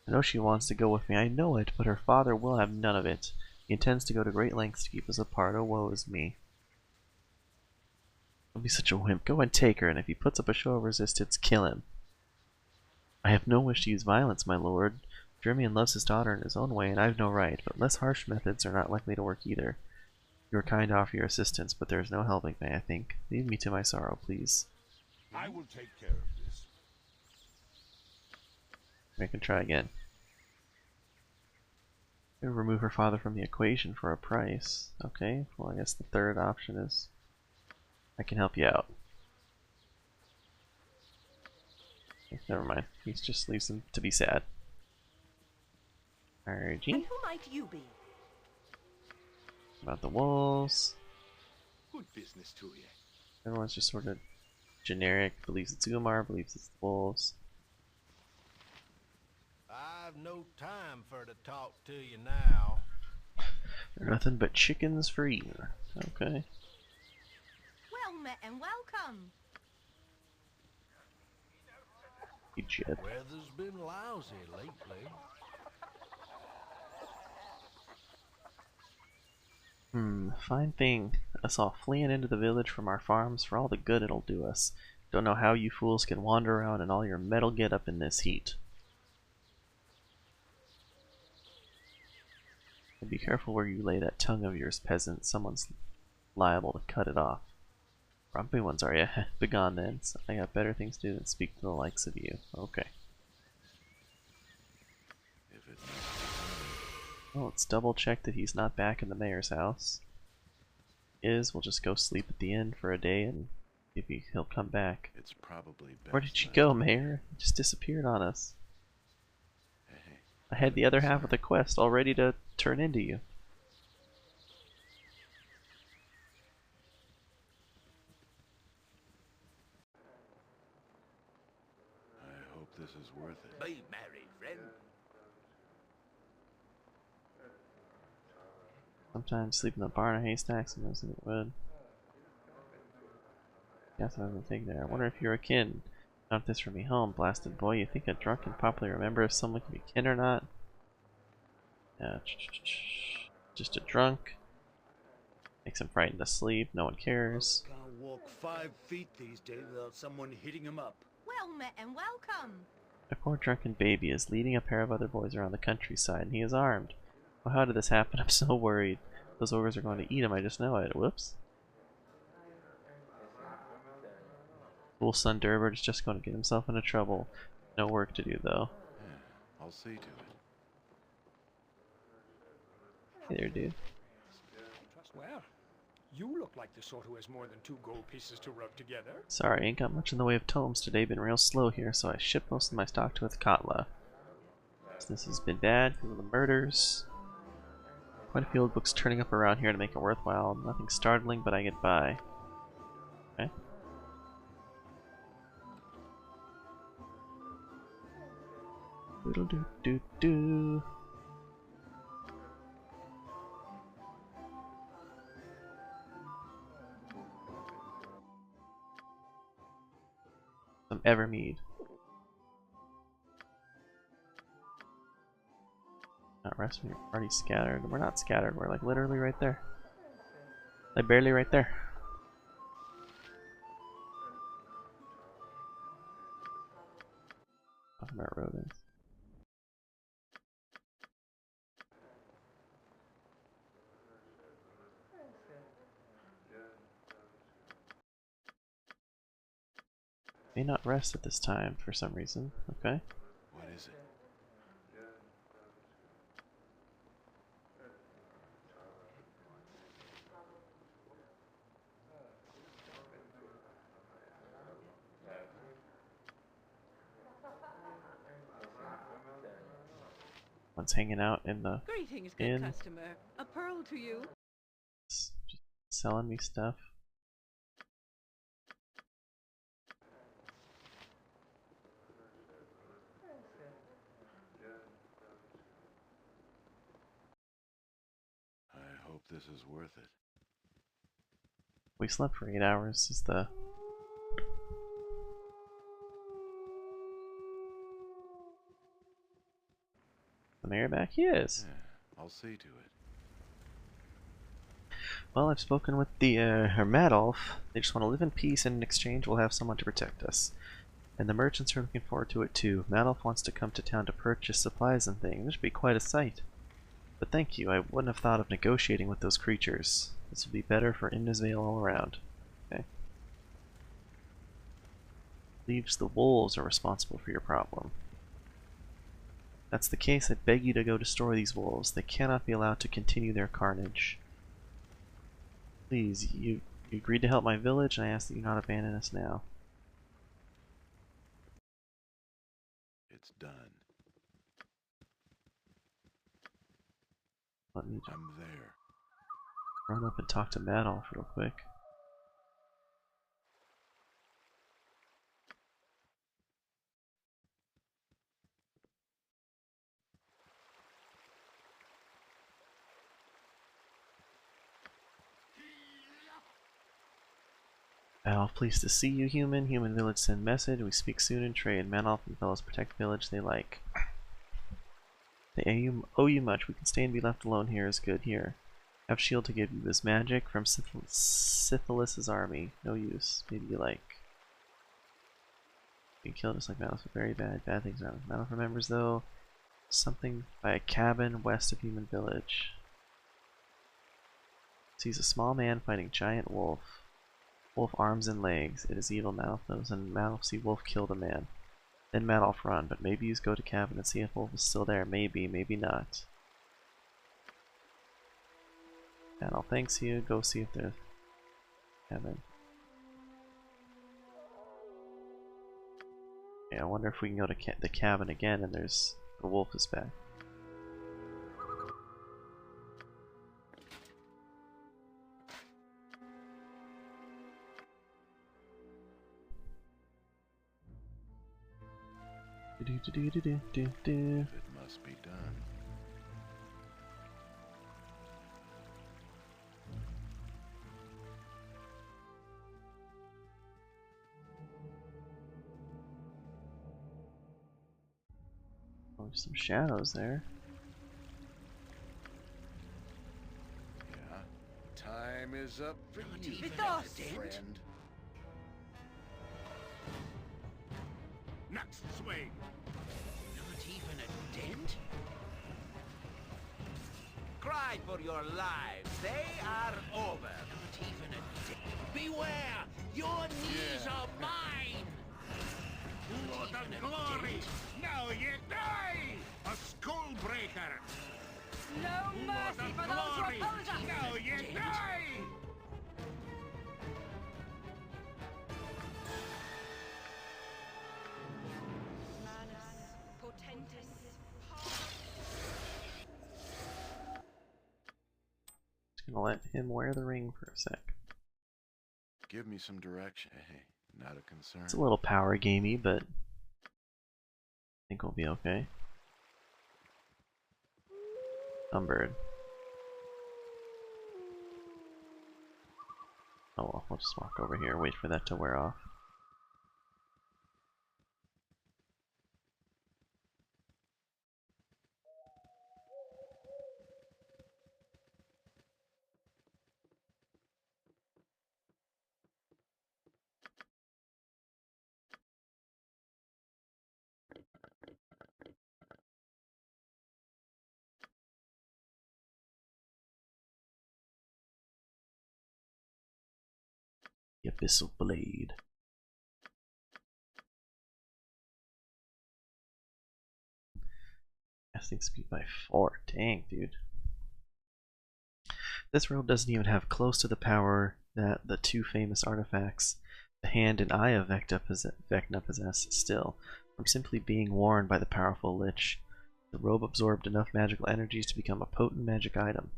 I know she wants to go with me, I know it, but her father will have none of it. He intends to go to great lengths to keep us apart. Oh, woe is me. Don't be such a wimp. Go and take her, and if he puts up a show of resistance, kill him. I have no wish to use violence, my lord. Germian loves his daughter in his own way, and I've no right, but less harsh methods are not likely to work either. You are kind to offer your assistance, but there is no helping me, I think. Leave me to my sorrow, please. I will take care of this. I can try again. Remove her father from the equation for a price. Okay, well I guess the third option is I can help you out. Okay, never mind. He just leaves him to be sad. Alrighty. And who might you be? About the wolves. Good business to you. Everyone's just sort of generic. Believes it's Umar, believes it's the wolves. I've no time for to talk to you now. They're nothing but chickens for eating. Okay. Well met and welcome. Jet. Weather's been lousy lately. Fine thing. Us all fleeing into the village from our farms for all the good it'll do us. Don't know how you fools can wander around in all your metal get up in this heat. And be careful where you lay that tongue of yours, peasant. Someone's liable to cut it off. Grumpy ones, are ya? Begone then. I got better things to do than speak to the likes of you. Okay. Well, let's double check that he's not back in the mayor's house. We'll just go sleep at the inn for a day and maybe he'll come back. It's probably best. Where did you go, Mayor? You just disappeared on us. Hey, I had the other half of the quest all ready to turn into you. I hope this is worth it. Be merry, friend. Sometimes sleep in the barn or haystacks, sometimes in the wood. Guess I haven't think there. I wonder if you're a kin. Not this from me home, blasted boy. You think a drunk can properly remember if someone can be kin or not? Yeah, just a drunk. Makes him frightened to sleep. No one cares. Can't walk 5 feet these days without someone hitting him up. Well met and welcome. A poor drunken baby is leading a pair of other boys around the countryside, and he is armed. Well, how did this happen? I'm so worried. Those ogres are going to eat him, I just know it. Whoops. Fool son Durbert is just going to get himself into trouble. No work to do, though. Yeah, I'll see to it. Hey there, dude. Well, you look like the sort who has more than 2 gold pieces to rub together. Sorry, ain't got much in the way of tomes today. Been real slow here, so I shipped most of my stock to Athkatla. Business has been bad because of the murders. Quite a few old books turning up around here to make it worthwhile. Nothing startling, but I get by. Okay. Doodle doo doo doo. Some Evermead. Not resting, we're already scattered. We're not scattered, we're like literally right there. Like barely right there. Talking about rodents. May not rest at this time for some reason. Okay. What is it? One's hanging out in the Greetings, good inn. customer. A pearl to you. Just selling me stuff. I hope this is worth it. We slept for 8 hours. Is the mayor back? He is. Yeah, I'll see to it. Well, I've spoken with the Hermadolf. They just want to live in peace, and in exchange we'll have someone to protect us. And the merchants are looking forward to it too. Madolf wants to come to town to purchase supplies and things. This should be quite a sight. But thank you, I wouldn't have thought of negotiating with those creatures. This would be better for Indusvale all around. Okay. Believes the wolves are responsible for your problem. If that's the case, I beg you to go destroy these wolves. They cannot be allowed to continue their carnage. Please, you agreed to help my village, and I ask that you not abandon us now. It's done. Let me I'm there. run up and talk to Madolf real quick. Madolf, pleased to see you, human. Human village send message. We speak soon in trade. Madolf and fellows protect village they like. They owe you much. We can stay and be left alone here is good. Here. Have shield to give you. This magic from Syphilis's army. No use. Maybe you like. You can kill just like Madolf. Very bad. Bad things around. Madolf remembers though something by a cabin west of human village. Sees a small man fighting giant wolf. Wolf arms and legs. It is evil, Madolf knows, and Madolf see wolf killed a man. Then Madolf run, but maybe you go to cabin and see if wolf is still there. Maybe, maybe not. Madolf thanks you. Go see if there's cabin. Yeah, I wonder if we can go to the cabin again and there's the wolf is back. It must be done. Oh, there's some shadows there. Yeah. Time is up for you, friend. Next swing. Not even a dent? Cry for your lives. They are over. Not even a dent. Beware! Your knees are mine! For the glory! Now you die! A skull breaker! No mercy for those who oppose us! Now you die! gonna let him wear the ring for a sec. Give me some direction. Hey, not a concern. It's a little power gamey, but I think we'll be okay. Sunbird. Oh well, we'll just walk over here, wait for that to wear off. The Abyssal Blade. Casting speed by 4. Dang, dude. This robe doesn't even have close to the power that the two famous artifacts, the Hand and Eye of Vecna possess still. From simply being worn by the powerful Lich, the robe absorbed enough magical energies to become a potent magic item.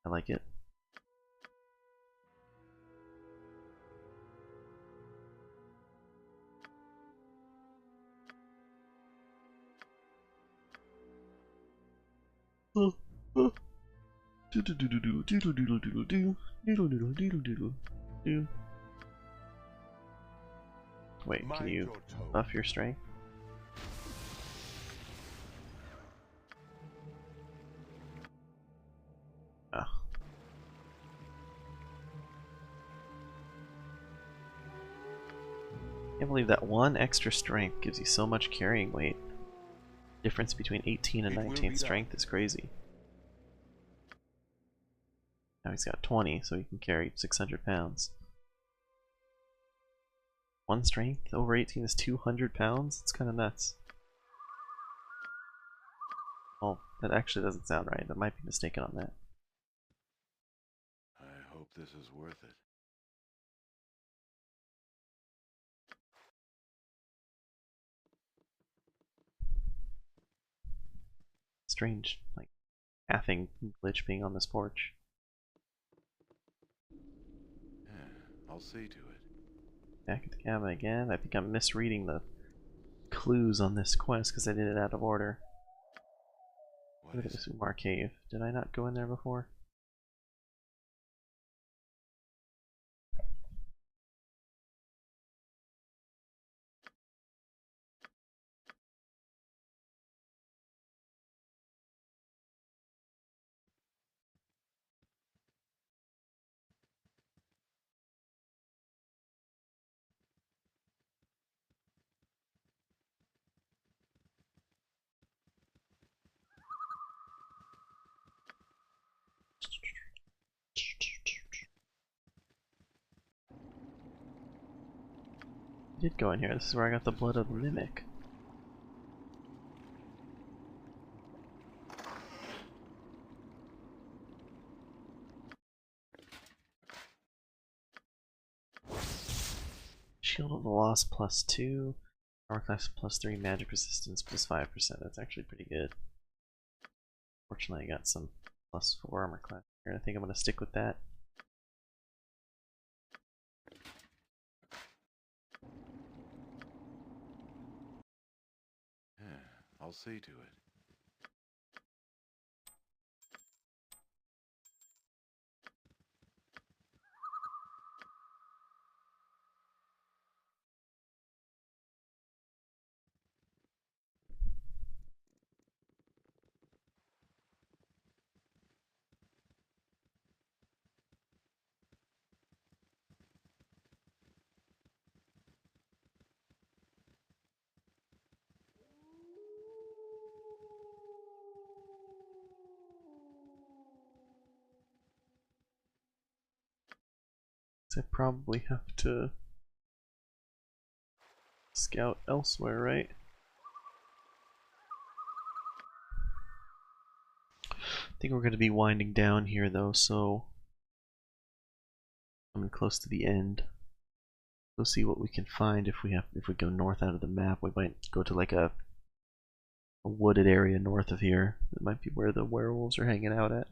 I like it. Wait, can you buff your strength? Oh. Can't believe that one extra strength gives you so much carrying weight. Difference between 18 and 19 strength is crazy. Now he's got 20, so he can carry 600 pounds. One strength over 18 is 200 pounds? It's kind of nuts. Oh, that actually doesn't sound right. I might be mistaken on that. I hope this is worth it. Strange, like, halving glitch being on this porch. Yeah, I'll see to it. Back at the cabin again. I think I'm misreading the clues on this quest because I did it out of order. Look at this Umar cave. Did I not go in there before? I did go in here. This is where I got the blood of the mimic. Shield of the Lost +2, armor class +3, magic resistance +5%. That's actually pretty good. Fortunately, I got some +4 armor class here. I think I'm going to stick with that. Yeah, I'll see to it. I probably have to scout elsewhere, right? I think we're going to be winding down here though, so coming close to the end. We'll see what we can find. If we go north out of the map, we might go to like a wooded area north of here. That might be where the werewolves are hanging out at.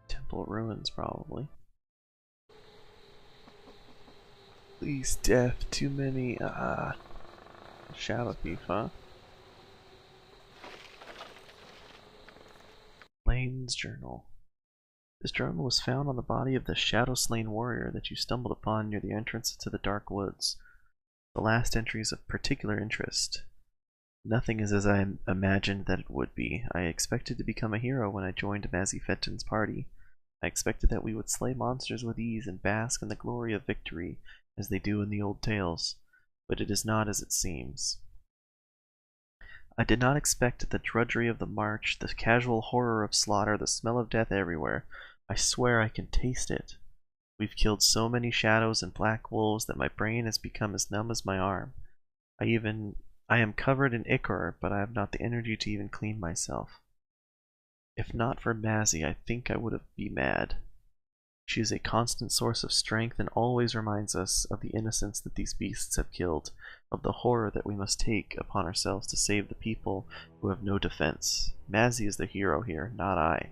Temple ruins, probably. Please, death. Too many. Shadow thief, huh? Lane's journal. This journal was found on the body of the shadow-slain warrior that you stumbled upon near the entrance to the dark woods. The last entry is of particular interest. Nothing is as I imagined that it would be. I expected to become a hero when I joined Mazzy Fenton's party. I expected that we would slay monsters with ease and bask in the glory of victory, as they do in the old tales, but it is not as it seems. I did not expect the drudgery of the march, the casual horror of slaughter, the smell of death everywhere. I swear I can taste it. We've killed so many shadows and black wolves that my brain has become as numb as my arm. I am covered in ichor, but I have not the energy to even clean myself. If not for Mazzy, I think I would have been mad. She is a constant source of strength and always reminds us of the innocents that these beasts have killed, of the horror that we must take upon ourselves to save the people who have no defense. Mazzy is the hero here, not I.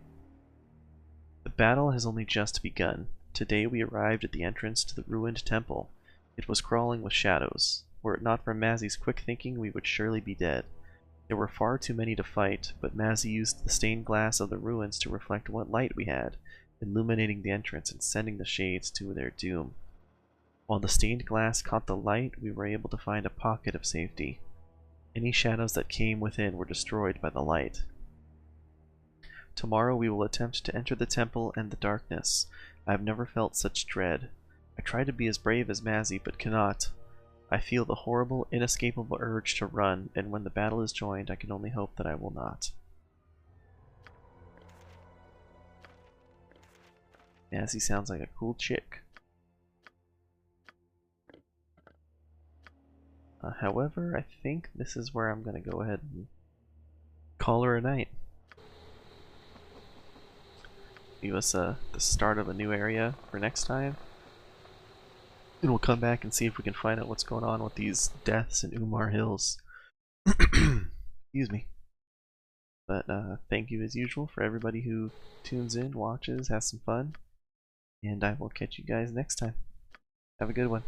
The battle has only just begun. Today we arrived at the entrance to the ruined temple. It was crawling with shadows. Were it not for Mazzy's quick thinking, we would surely be dead. There were far too many to fight, but Mazzy used the stained glass of the ruins to reflect what light we had, illuminating the entrance and sending the shades to their doom. While the stained glass caught the light, we were able to find a pocket of safety. Any shadows that came within were destroyed by the light. Tomorrow we will attempt to enter the temple and the darkness. I have never felt such dread. I try to be as brave as Mazzy, but cannot. I feel the horrible, inescapable urge to run, and when the battle is joined, I can only hope that I will not. Mazzy sounds like a cool chick. However, I think this is where I'm going to go ahead and call her a night. Give us the start of a new area for next time. And we'll come back and see if we can find out what's going on with these deaths in Umar Hills. Excuse me. But thank you as usual for everybody who tunes in, watches, has some fun. And I will catch you guys next time. Have a good one.